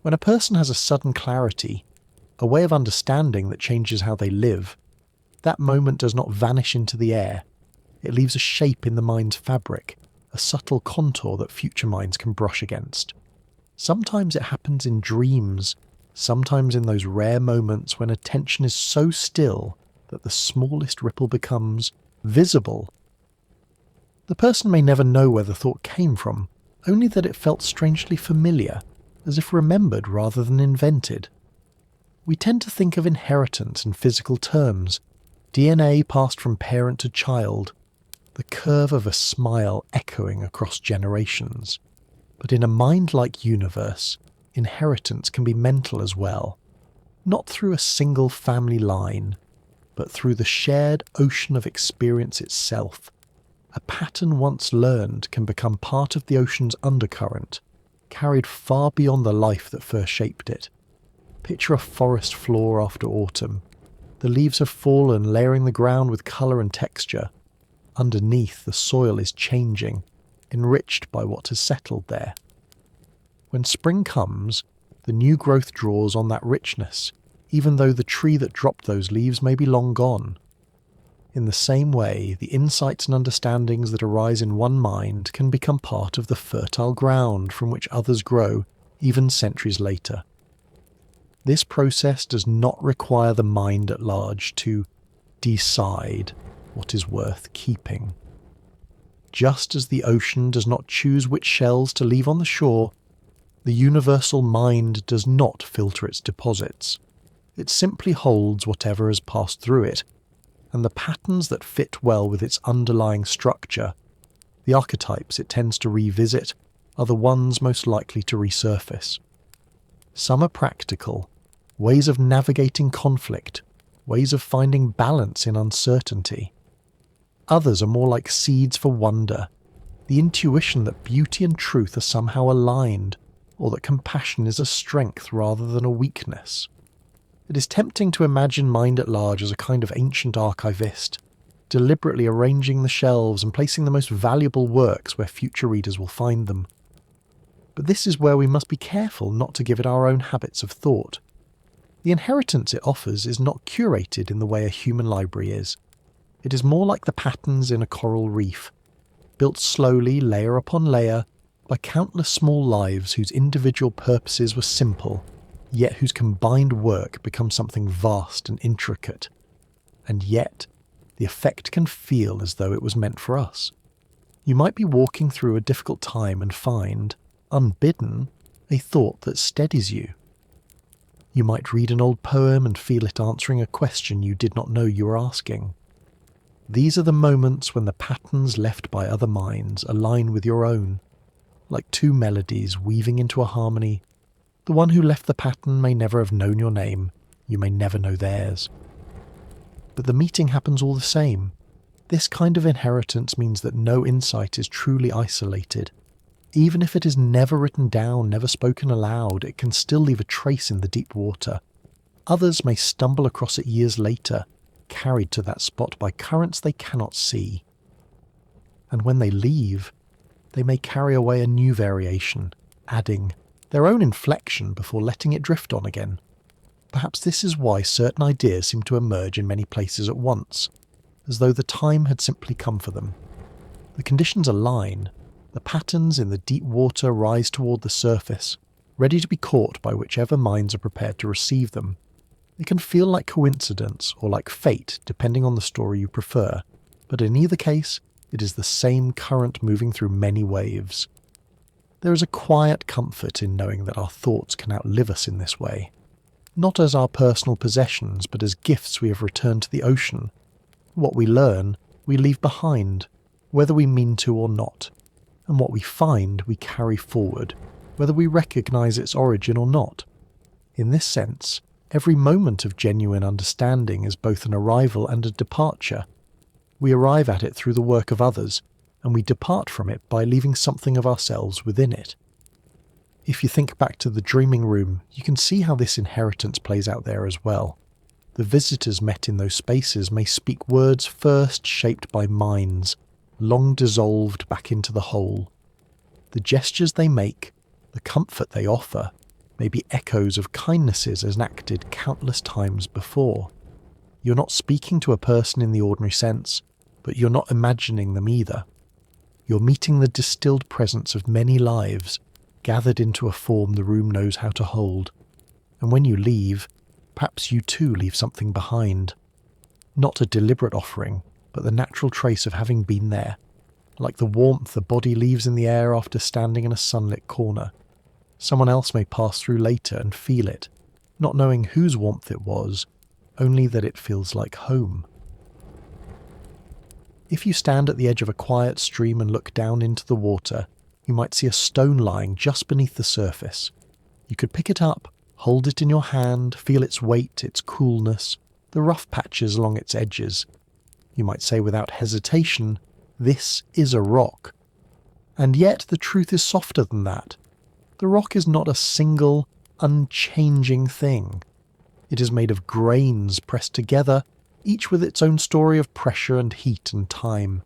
When a person has a sudden clarity, a way of understanding that changes how they live, that moment does not vanish into the air. It leaves a shape in the mind's fabric, a subtle contour that future minds can brush against. Sometimes it happens in dreams, sometimes in those rare moments when attention is so still that the smallest ripple becomes visible. The person may never know where the thought came from, only that it felt strangely familiar, as if remembered rather than invented. We tend to think of inheritance in physical terms, DNA passed from parent to child, the curve of a smile echoing across generations. But in a mind-like universe, inheritance can be mental as well, not through a single family line, but through the shared ocean of experience itself. A pattern once learned can become part of the ocean's undercurrent, carried far beyond the life that first shaped it. Picture a forest floor after autumn. The leaves have fallen, layering the ground with colour and texture. Underneath, the soil is changing, enriched by what has settled there. When spring comes, the new growth draws on that richness, even though the tree that dropped those leaves may be long gone. In the same way, the insights and understandings that arise in one mind can become part of the fertile ground from which others grow, even centuries later. This process does not require the mind at large to decide what is worth keeping. Just as the ocean does not choose which shells to leave on the shore, the universal mind does not filter its deposits. It simply holds whatever has passed through it, and the patterns that fit well with its underlying structure, the archetypes it tends to revisit, are the ones most likely to resurface. Some are practical, ways of navigating conflict, ways of finding balance in uncertainty. Others are more like seeds for wonder, the intuition that beauty and truth are somehow aligned, or that compassion is a strength rather than a weakness. It is tempting to imagine mind at large as a kind of ancient archivist, deliberately arranging the shelves and placing the most valuable works where future readers will find them. But this is where we must be careful not to give it our own habits of thought. The inheritance it offers is not curated in the way a human library is. It is more like the patterns in a coral reef, built slowly, layer upon layer, by countless small lives whose individual purposes were simple, yet whose combined work becomes something vast and intricate. And yet, the effect can feel as though it was meant for us. You might be walking through a difficult time and find, unbidden, a thought that steadies you. You might read an old poem and feel it answering a question you did not know you were asking. These are the moments when the patterns left by other minds align with your own. like two melodies weaving into a harmony. The one who left the pattern may never have known your name, you may never know theirs. But the meeting happens all the same. This kind of inheritance means that no insight is truly isolated. Even if it is never written down, never spoken aloud, it can still leave a trace in the deep water. Others may stumble across it years later, carried to that spot by currents they cannot see. And when they leave, they may carry away a new variation, adding their own inflection before letting it drift on again. Perhaps this is why certain ideas seem to emerge in many places at once, as though the time had simply come for them. The conditions align, the patterns in the deep water rise toward the surface, ready to be caught by whichever minds are prepared to receive them. It can feel like coincidence or like fate, depending on the story you prefer, but in either case, it is the same current moving through many waves. There is a quiet comfort in knowing that our thoughts can outlive us in this way, not as our personal possessions, but as gifts we have returned to the ocean. What we learn, we leave behind, whether we mean to or not, and what we find, we carry forward, whether we recognise its origin or not. In this sense, every moment of genuine understanding is both an arrival and a departure. We arrive at it through the work of others, and we depart from it by leaving something of ourselves within it. If you think back to the dreaming room, you can see how this inheritance plays out there as well. The visitors met in those spaces may speak words first shaped by minds, long dissolved back into the whole. The gestures they make, the comfort they offer, may be echoes of kindnesses enacted countless times before. You're not speaking to a person in the ordinary sense, but you're not imagining them either. You're meeting the distilled presence of many lives, gathered into a form the room knows how to hold. And when you leave, perhaps you too leave something behind. Not a deliberate offering, but the natural trace of having been there, like the warmth a body leaves in the air after standing in a sunlit corner. Someone else may pass through later and feel it, not knowing whose warmth it was, only that it feels like home. If you stand at the edge of a quiet stream and look down into the water, you might see a stone lying just beneath the surface. You could pick it up, hold it in your hand, feel its weight, its coolness, the rough patches along its edges. You might say without hesitation, this is a rock. And yet the truth is softer than that. The rock is not a single, unchanging thing. It is made of grains pressed together, each with its own story of pressure and heat and time.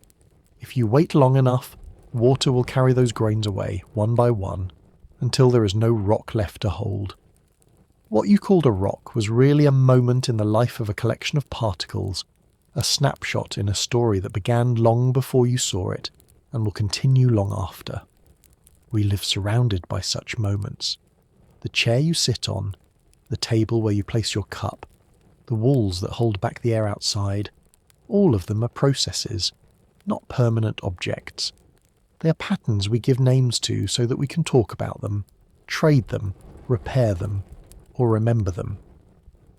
If you wait long enough, water will carry those grains away, one by one, until there is no rock left to hold. What you called a rock was really a moment in the life of a collection of particles, a snapshot in a story that began long before you saw it, and will continue long after. We live surrounded by such moments. The chair you sit on, the table where you place your cup, the walls that hold back the air outside, all of them are processes, not permanent objects. They are patterns we give names to so that we can talk about them, trade them, repair them, or remember them.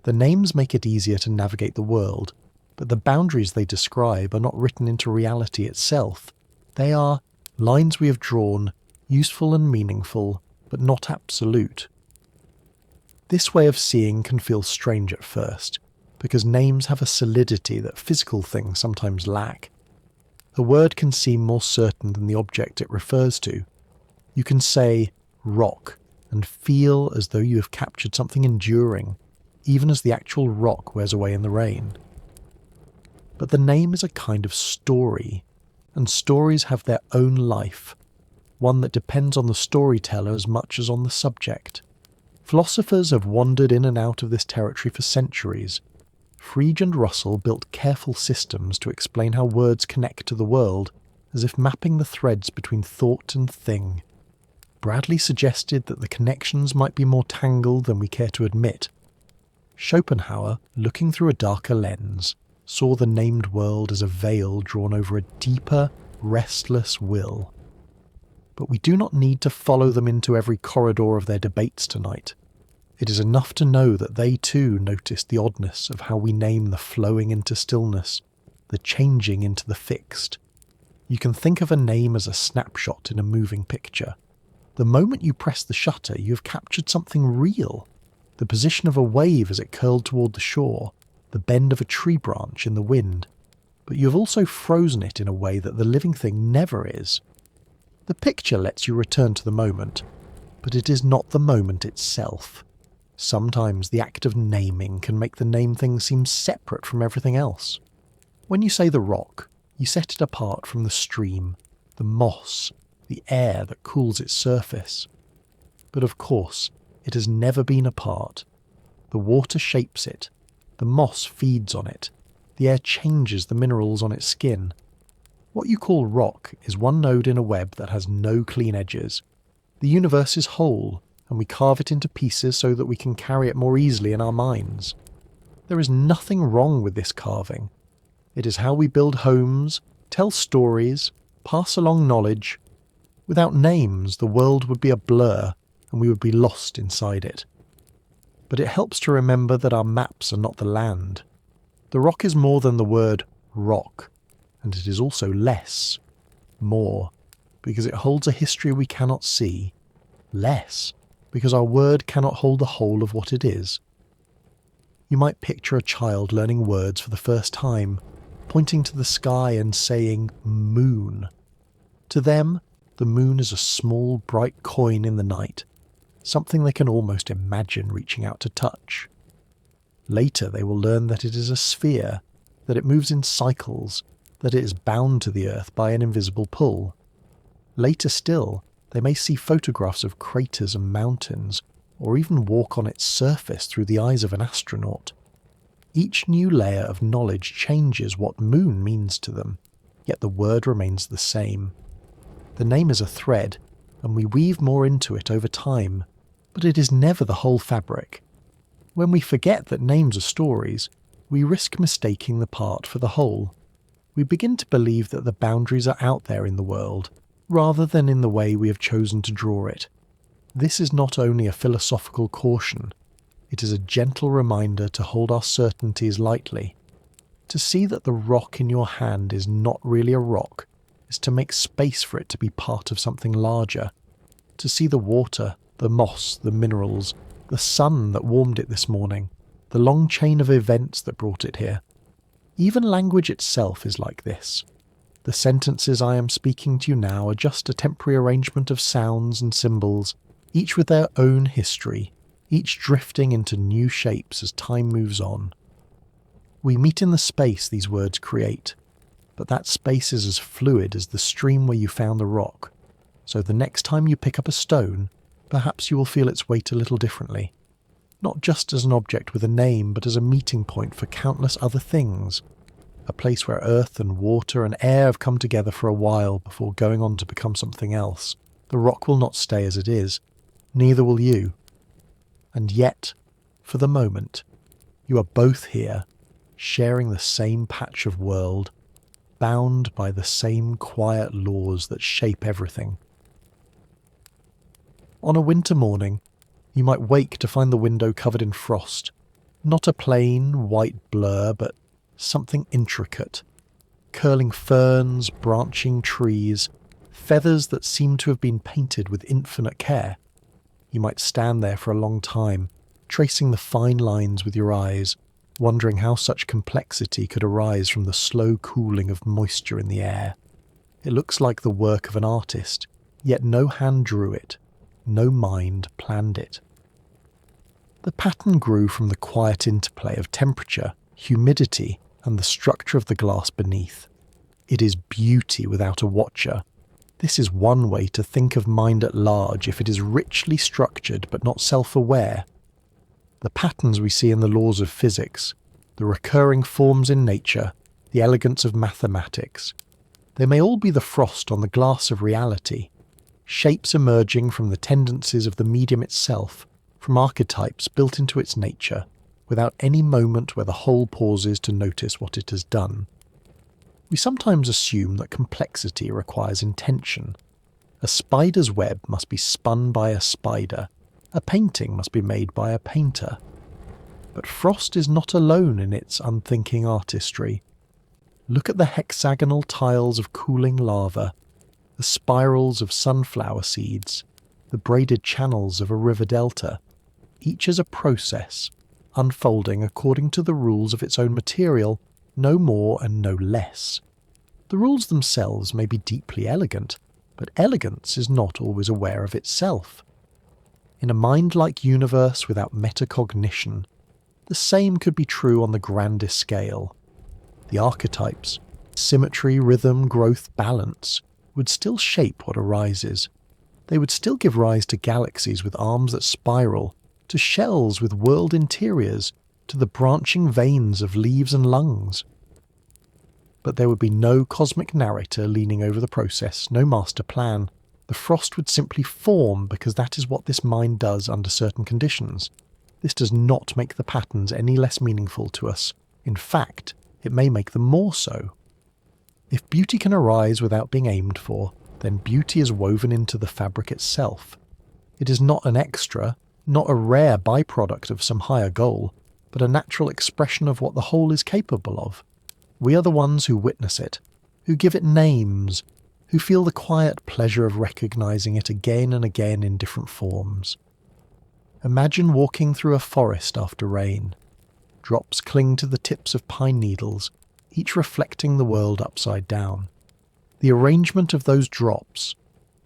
The names make it easier to navigate the world, but the boundaries they describe are not written into reality itself. They are lines we have drawn, useful and meaningful, but not absolute. This way of seeing can feel strange at first, because names have a solidity that physical things sometimes lack. A word can seem more certain than the object it refers to. You can say rock and feel as though you have captured something enduring, even as the actual rock wears away in the rain. But the name is a kind of story, and stories have their own life, one that depends on the storyteller as much as on the subject. Philosophers have wandered in and out of this territory for centuries. Frege and Russell built careful systems to explain how words connect to the world, as if mapping the threads between thought and thing. Bradley suggested that the connections might be more tangled than we care to admit. Schopenhauer, looking through a darker lens, saw the named world as a veil drawn over a deeper, restless will. But we do not need to follow them into every corridor of their debates tonight. It is enough to know that they too noticed the oddness of how we name the flowing into stillness, the changing into the fixed. You can think of a name as a snapshot in a moving picture, The moment you press the shutter, you have captured something real. The position of a wave as it curled toward the shore, the bend of a tree branch in the wind. But you have also frozen it in a way that the living thing never is. The picture lets you return to the moment, but it is not the moment itself. Sometimes the act of naming can make the named thing seem separate from everything else. When you say the rock, you set it apart from the stream, the moss, the air that cools its surface. But of course, it has never been apart. The water shapes it, the moss feeds on it, the air changes the minerals on its skin. What you call rock is one node in a web that has no clean edges. The universe is whole, and we carve it into pieces so that we can carry it more easily in our minds. There is nothing wrong with this carving. It is how we build homes, tell stories, pass along knowledge. Without names, the world would be a blur, and we would be lost inside it. But it helps to remember that our maps are not the land. The rock is more than the word rock, and it is also less, more, because it holds a history we cannot see, less, because our word cannot hold the whole of what it is. You might picture a child learning words for the first time, pointing to the sky and saying moon. To them, the moon is a small, bright coin in the night, something they can almost imagine reaching out to touch. Later they will learn that it is a sphere, that it moves in cycles, that it is bound to the earth by an invisible pull. Later still, they may see photographs of craters and mountains, or even walk on its surface through the eyes of an astronaut. Each new layer of knowledge changes what moon means to them, yet the word remains the same. The name is a thread, and we weave more into it over time, but it is never the whole fabric. When we forget that names are stories, we risk mistaking the part for the whole. We begin to believe that the boundaries are out there in the world, rather than in the way we have chosen to draw it. This is not only a philosophical caution, it is a gentle reminder to hold our certainties lightly. To see that the rock in your hand is not really a rock is to make space for it to be part of something larger. To see the water, the moss, the minerals, the sun that warmed it this morning, the long chain of events that brought it here. Even language itself is like this. The sentences I am speaking to you now are just a temporary arrangement of sounds and symbols, each with their own history, each drifting into new shapes as time moves on. We meet in the space these words create, but that space is as fluid as the stream where you found the rock, so the next time you pick up a stone, perhaps you will feel its weight a little differently, not just as an object with a name, but as a meeting point for countless other things, a place where earth and water and air have come together for a while before going on to become something else. The rock will not stay as it is, neither will you. And yet, for the moment, you are both here, sharing the same patch of world, bound by the same quiet laws that shape everything. On a winter morning, you might wake to find the window covered in frost, not a plain, white blur, but something intricate. Curling ferns, branching trees, feathers that seem to have been painted with infinite care. You might stand there for a long time, tracing the fine lines with your eyes, wondering how such complexity could arise from the slow cooling of moisture in the air. It looks like the work of an artist, yet no hand drew it, no mind planned it. The pattern grew from the quiet interplay of temperature, humidity, and the structure of the glass beneath. It is beauty without a watcher. This is one way to think of mind at large if it is richly structured but not self-aware. The patterns we see in the laws of physics, the recurring forms in nature, the elegance of mathematics, they may all be the frost on the glass of reality, shapes emerging from the tendencies of the medium itself, from archetypes built into its nature, without any moment where the whole pauses to notice what it has done. We sometimes assume that complexity requires intention. A spider's web must be spun by a spider. A painting must be made by a painter. But frost is not alone in its unthinking artistry. Look at the hexagonal tiles of cooling lava, the spirals of sunflower seeds, the braided channels of a river delta, each as a process, unfolding according to the rules of its own material, no more and no less. The rules themselves may be deeply elegant, but elegance is not always aware of itself. In a mind-like universe without metacognition, the same could be true on the grandest scale. The archetypes, symmetry, rhythm, growth, balance, would still shape what arises. They would still give rise to galaxies with arms that spiral, to shells with world interiors, to the branching veins of leaves and lungs. But there would be no cosmic narrator leaning over the process, no master plan. The frost would simply form because that is what this mind does under certain conditions. This does not make the patterns any less meaningful to us. In fact, it may make them more so. If beauty can arise without being aimed for, then beauty is woven into the fabric itself. It is not an extra, not a rare byproduct of some higher goal, but a natural expression of what the whole is capable of. We are the ones who witness it, who give it names, who feel the quiet pleasure of recognizing it again and again in different forms. Imagine walking through a forest after rain. Drops cling to the tips of pine needles, each reflecting the world upside down. The arrangement of those drops,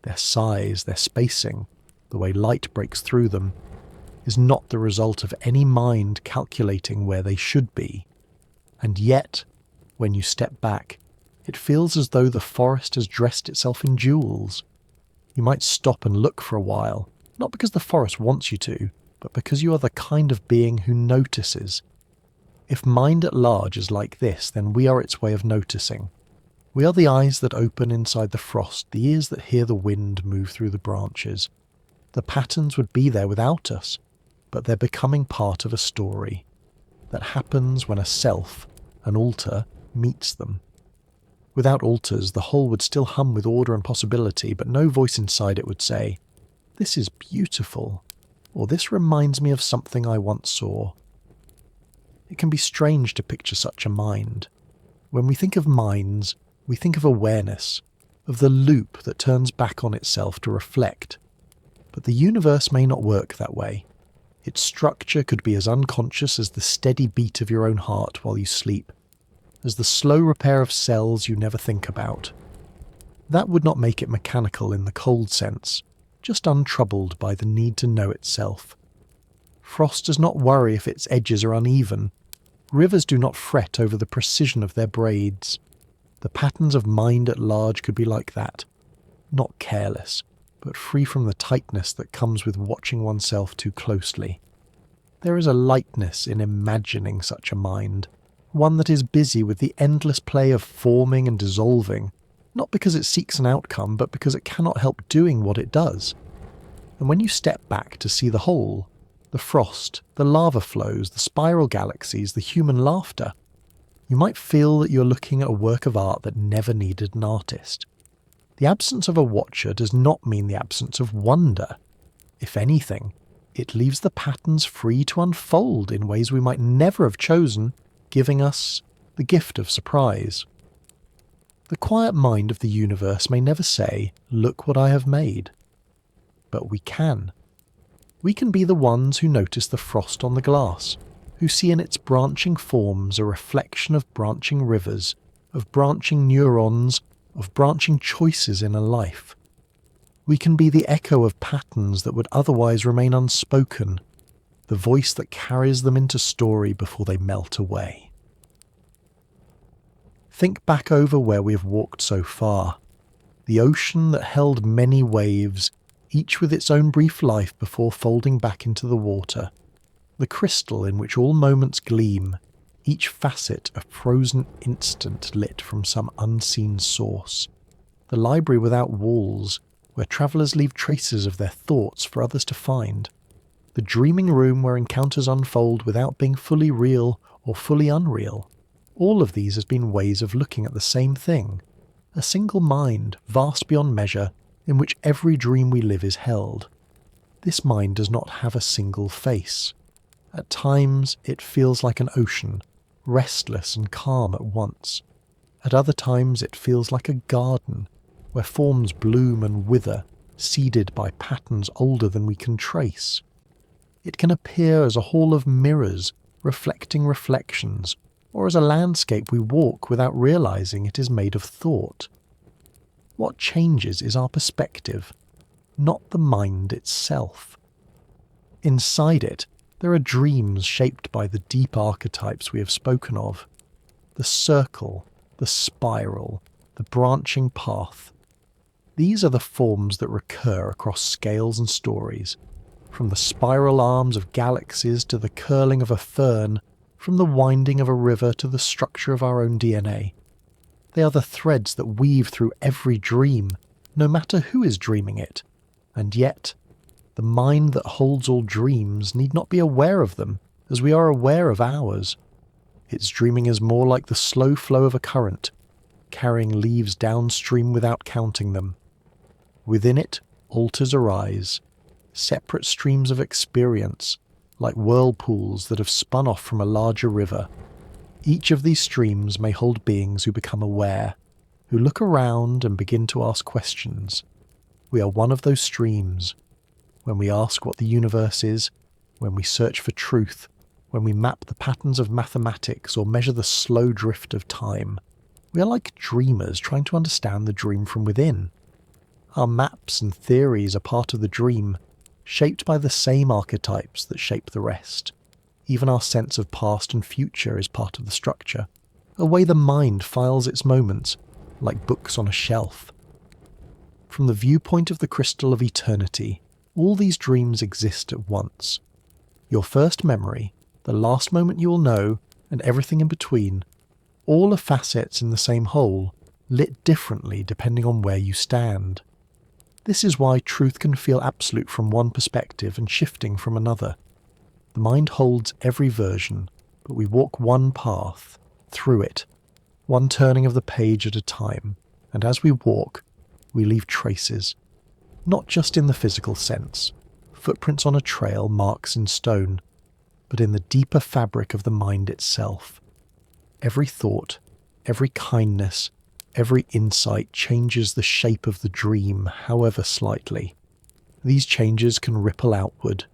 their size, their spacing, the way light breaks through them, is not the result of any mind calculating where they should be. And yet, when you step back, it feels as though the forest has dressed itself in jewels. You might stop and look for a while, not because the forest wants you to, but because you are the kind of being who notices. If mind at large is like this, then we are its way of noticing. We are the eyes that open inside the frost, the ears that hear the wind move through the branches. The patterns would be there without us, but they're becoming part of a story that happens when a self, an alter, meets them. Without alters, the whole would still hum with order and possibility, but no voice inside it would say, "This is beautiful," or "This reminds me of something I once saw." It can be strange to picture such a mind. When we think of minds, we think of awareness, of the loop that turns back on itself to reflect. But the universe may not work that way. Its structure could be as unconscious as the steady beat of your own heart while you sleep, as the slow repair of cells you never think about. That would not make it mechanical in the cold sense, just untroubled by the need to know itself. Frost does not worry if its edges are uneven. Rivers do not fret over the precision of their braids. The patterns of mind at large could be like that, not careless, but free from the tightness that comes with watching oneself too closely. There is a lightness in imagining such a mind, one that is busy with the endless play of forming and dissolving, not because it seeks an outcome, but because it cannot help doing what it does. And when you step back to see the whole, the frost, the lava flows, the spiral galaxies, the human laughter, you might feel that you're looking at a work of art that never needed an artist. The absence of a watcher does not mean the absence of wonder. If anything, it leaves the patterns free to unfold in ways we might never have chosen, giving us the gift of surprise. The quiet mind of the universe may never say, "Look what I have made." But we can. We can be the ones who notice the frost on the glass, who see in its branching forms a reflection of branching rivers, of branching neurons, of branching choices in a life. We can be the echo of patterns that would otherwise remain unspoken, the voice that carries them into story before they melt away. Think back over where we have walked so far. The ocean that held many waves, each with its own brief life before folding back into the water. The crystal in which all moments gleam, each facet a frozen instant lit from some unseen source. The library without walls, where travellers leave traces of their thoughts for others to find. The dreaming room where encounters unfold without being fully real or fully unreal. All of these has been ways of looking at the same thing. A single mind, vast beyond measure, in which every dream we live is held. This mind does not have a single face. At times it feels like an ocean, restless and calm at once. At other times it feels like a garden, where forms bloom and wither, seeded by patterns older than we can trace. It can appear as a hall of mirrors reflecting reflections, or as a landscape we walk without realizing it is made of thought. What changes is our perspective, not the mind itself. Inside it, there are dreams shaped by the deep archetypes we have spoken of. The circle, the spiral, the branching path. These are the forms that recur across scales and stories, from the spiral arms of galaxies to the curling of a fern, from the winding of a river to the structure of our own DNA. They are the threads that weave through every dream, no matter who is dreaming it. And yet, the mind that holds all dreams need not be aware of them as we are aware of ours. Its dreaming is more like the slow flow of a current, carrying leaves downstream without counting them. Within it, alters arise, separate streams of experience, like whirlpools that have spun off from a larger river. Each of these streams may hold beings who become aware, who look around and begin to ask questions. We are one of those streams. When we ask what the universe is, when we search for truth, when we map the patterns of mathematics or measure the slow drift of time, we are like dreamers trying to understand the dream from within. Our maps and theories are part of the dream, shaped by the same archetypes that shape the rest. Even our sense of past and future is part of the structure, a way the mind files its moments, like books on a shelf. From the viewpoint of the crystal of eternity, all these dreams exist at once. Your first memory, the last moment you will know, and everything in between, all are facets in the same whole, lit differently depending on where you stand. This is why truth can feel absolute from one perspective and shifting from another. The mind holds every version, but we walk one path, through it, one turning of the page at a time, and as we walk, we leave traces. Not just in the physical sense, footprints on a trail, marks in stone, but in the deeper fabric of the mind itself. Every thought, every kindness, every insight changes the shape of the dream, however slightly. These changes can ripple outward,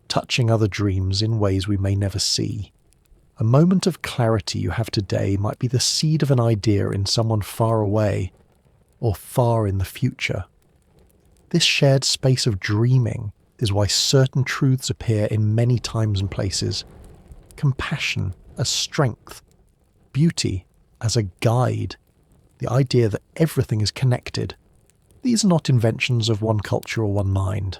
touching other dreams in ways we may never see. A moment of clarity you have today might be the seed of an idea in someone far away, or far in the future. This shared space of dreaming is why certain truths appear in many times and places. Compassion as strength, beauty as a guide, the idea that everything is connected. These are not inventions of one culture or one mind.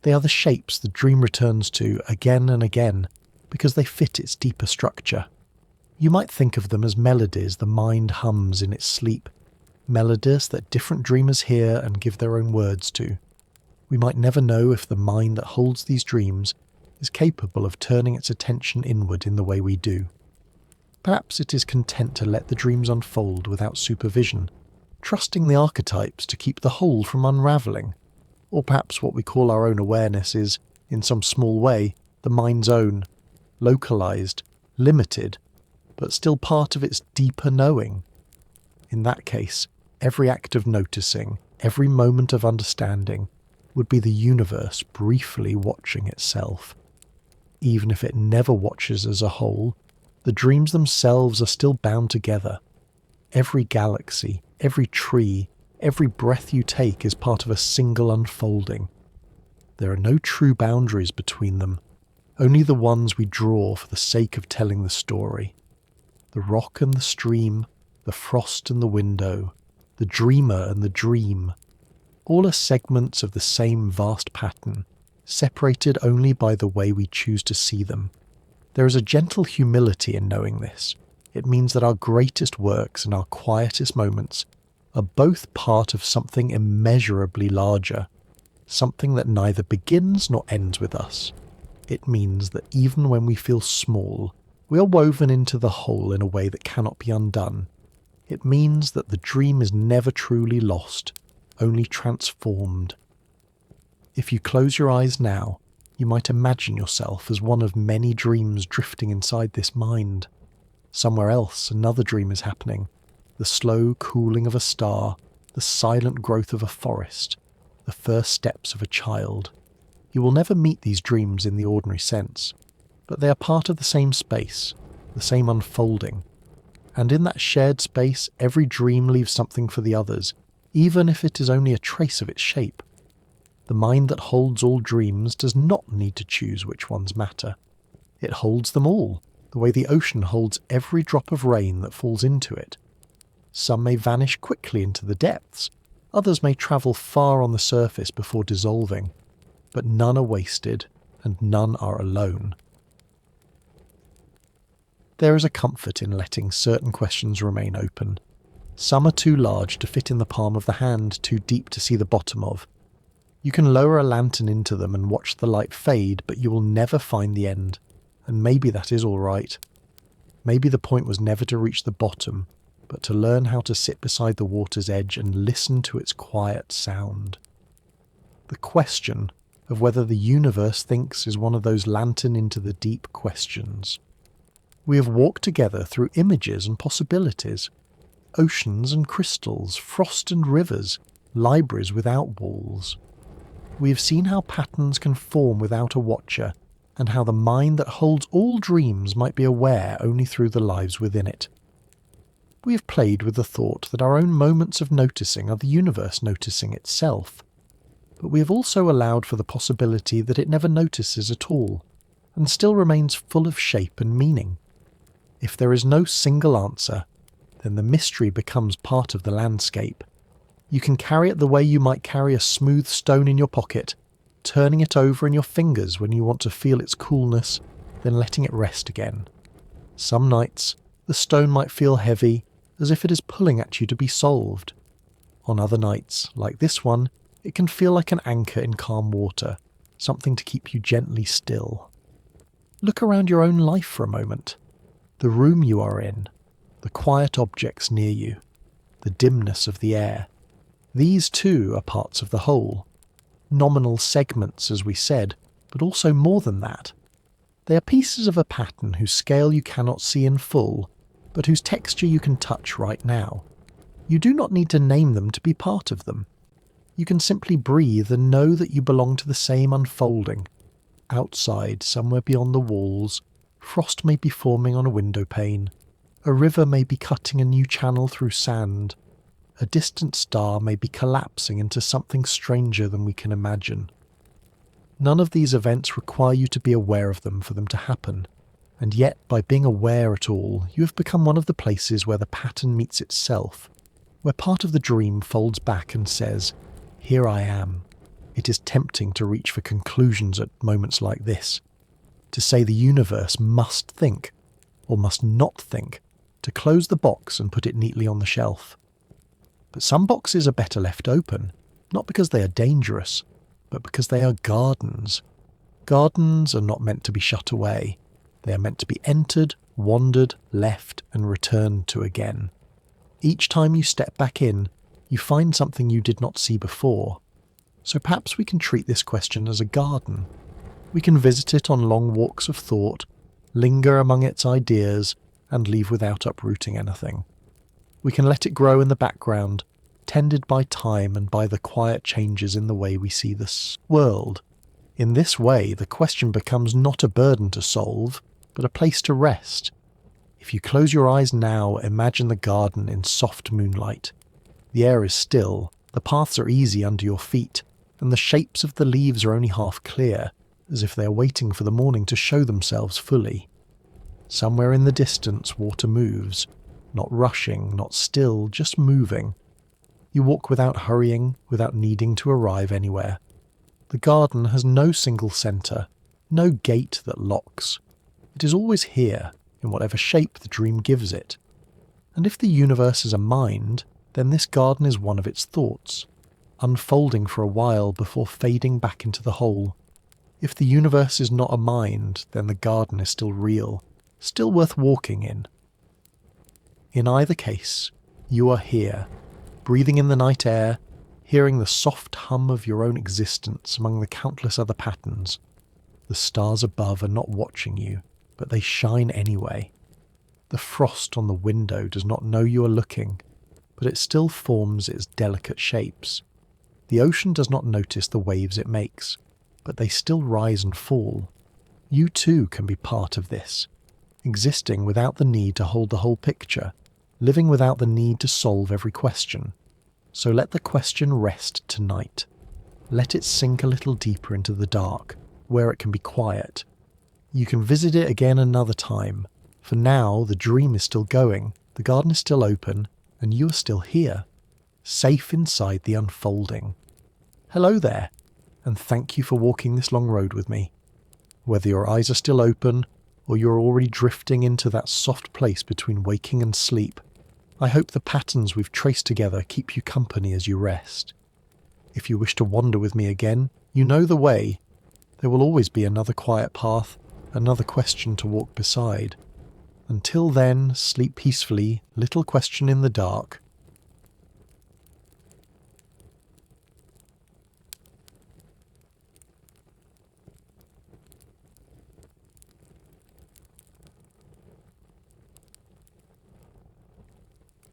They are the shapes the dream returns to again and again because they fit its deeper structure. You might think of them as melodies the mind hums in its sleep, melodies that different dreamers hear and give their own words to. We might never know if the mind that holds these dreams is capable of turning its attention inward in the way we do. Perhaps it is content to let the dreams unfold without supervision, trusting the archetypes to keep the whole from unravelling. Or perhaps what we call our own awareness is, in some small way, the mind's own, localised, limited, but still part of its deeper knowing. In that case, every act of noticing, every moment of understanding, would be the universe briefly watching itself. Even if it never watches as a whole, the dreams themselves are still bound together. Every galaxy, every tree, every breath you take is part of a single unfolding. There are no true boundaries between them, only the ones we draw for the sake of telling the story. The rock and the stream, the frost and the window, the dreamer and the dream, all are segments of the same vast pattern, separated only by the way we choose to see them. There is a gentle humility in knowing this. It means that our greatest works and our quietest moments are both part of something immeasurably larger, something that neither begins nor ends with us. It means that even when we feel small, we are woven into the whole in a way that cannot be undone. It means that the dream is never truly lost, only transformed. If you close your eyes now, you might imagine yourself as one of many dreams drifting inside this mind. Somewhere else, another dream is happening. The slow cooling of a star, the silent growth of a forest. the first steps of a child. You will never meet these dreams in the ordinary sense, but they are part of the same space, the same unfolding. And in that shared space, every dream leaves something for the others, even if it is only a trace of its shape. The mind that holds all dreams does not need to choose which ones matter. It holds them all, the way the ocean holds every drop of rain that falls into it. Some may vanish quickly into the depths, others may travel far on the surface before dissolving, but none are wasted and none are alone. There is a comfort in letting certain questions remain open. Some are too large to fit in the palm of the hand, too deep to see the bottom of. You can lower a lantern into them and watch the light fade, but you will never find the end. And maybe that is all right. Maybe the point was never to reach the bottom, but to learn how to sit beside the water's edge and listen to its quiet sound. The question of whether the universe thinks is one of those lantern into the deep questions. We have walked together through images and possibilities, oceans and crystals, frost and rivers, libraries without walls. We have seen how patterns can form without a watcher, and how the mind that holds all dreams might be aware only through the lives within it. We have played with the thought that our own moments of noticing are the universe noticing itself, but we have also allowed for the possibility that it never notices at all, and still remains full of shape and meaning. If there is no single answer, then the mystery becomes part of the landscape. You can carry it the way you might carry a smooth stone in your pocket, turning it over in your fingers when you want to feel its coolness, then letting it rest again. Some nights, the stone might feel heavy, as if it is pulling at you to be solved. On other nights, like this one, it can feel like an anchor in calm water, something to keep you gently still. Look around your own life for a moment. The room you are in, the quiet objects near you, the dimness of the air. These too are parts of the whole. Nominal segments, as we said, but also more than that. They are pieces of a pattern whose scale you cannot see in full, but whose texture you can touch right now. You do not need to name them to be part of them. You can simply breathe and know that you belong to the same unfolding. Outside, somewhere beyond the walls, frost may be forming on a window pane. A river may be cutting a new channel through sand. A distant star may be collapsing into something stranger than we can imagine. None of these events require you to be aware of them for them to happen, and yet by being aware at all, you have become one of the places where the pattern meets itself, where part of the dream folds back and says, "Here I am." It is tempting to reach for conclusions at moments like this, to say the universe must think, or must not think, to close the box and put it neatly on the shelf. But some boxes are better left open, not because they are dangerous, but because they are gardens. Gardens are not meant to be shut away. They are meant to be entered, wandered, left, and returned to again. Each time you step back in, you find something you did not see before. So perhaps we can treat this question as a garden. We can visit it on long walks of thought, linger among its ideas, and leave without uprooting anything. We can let it grow in the background, tended by time and by the quiet changes in the way we see this world. In this way, the question becomes not a burden to solve, but a place to rest. If you close your eyes now, imagine the garden in soft moonlight. The air is still, the paths are easy under your feet, and the shapes of the leaves are only half clear, as if they are waiting for the morning to show themselves fully. Somewhere in the distance, water moves, not rushing, not still, just moving. You walk without hurrying, without needing to arrive anywhere. The garden has no single centre, no gate that locks. It is always here, in whatever shape the dream gives it. And if the universe is a mind, then this garden is one of its thoughts, unfolding for a while before fading back into the whole. If the universe is not a mind, then the garden is still real, still worth walking in. In either case, you are here, breathing in the night air, hearing the soft hum of your own existence among the countless other patterns. The stars above are not watching you, but they shine anyway. The frost on the window does not know you are looking, but it still forms its delicate shapes. The ocean does not notice the waves it makes, but they still rise and fall. You too can be part of this, existing without the need to hold the whole picture, living without the need to solve every question. So let the question rest tonight. Let it sink a little deeper into the dark, where it can be quiet. You can visit it again another time. For now, the dream is still going, the garden is still open, and you are still here, safe inside the unfolding. Hello there, and thank you for walking this long road with me. Whether your eyes are still open, or you're already drifting into that soft place between waking and sleep, I hope the patterns we've traced together keep you company as you rest. If you wish to wander with me again, you know the way. There will always be another quiet path, another question to walk beside. Until then, sleep peacefully, little question in the dark,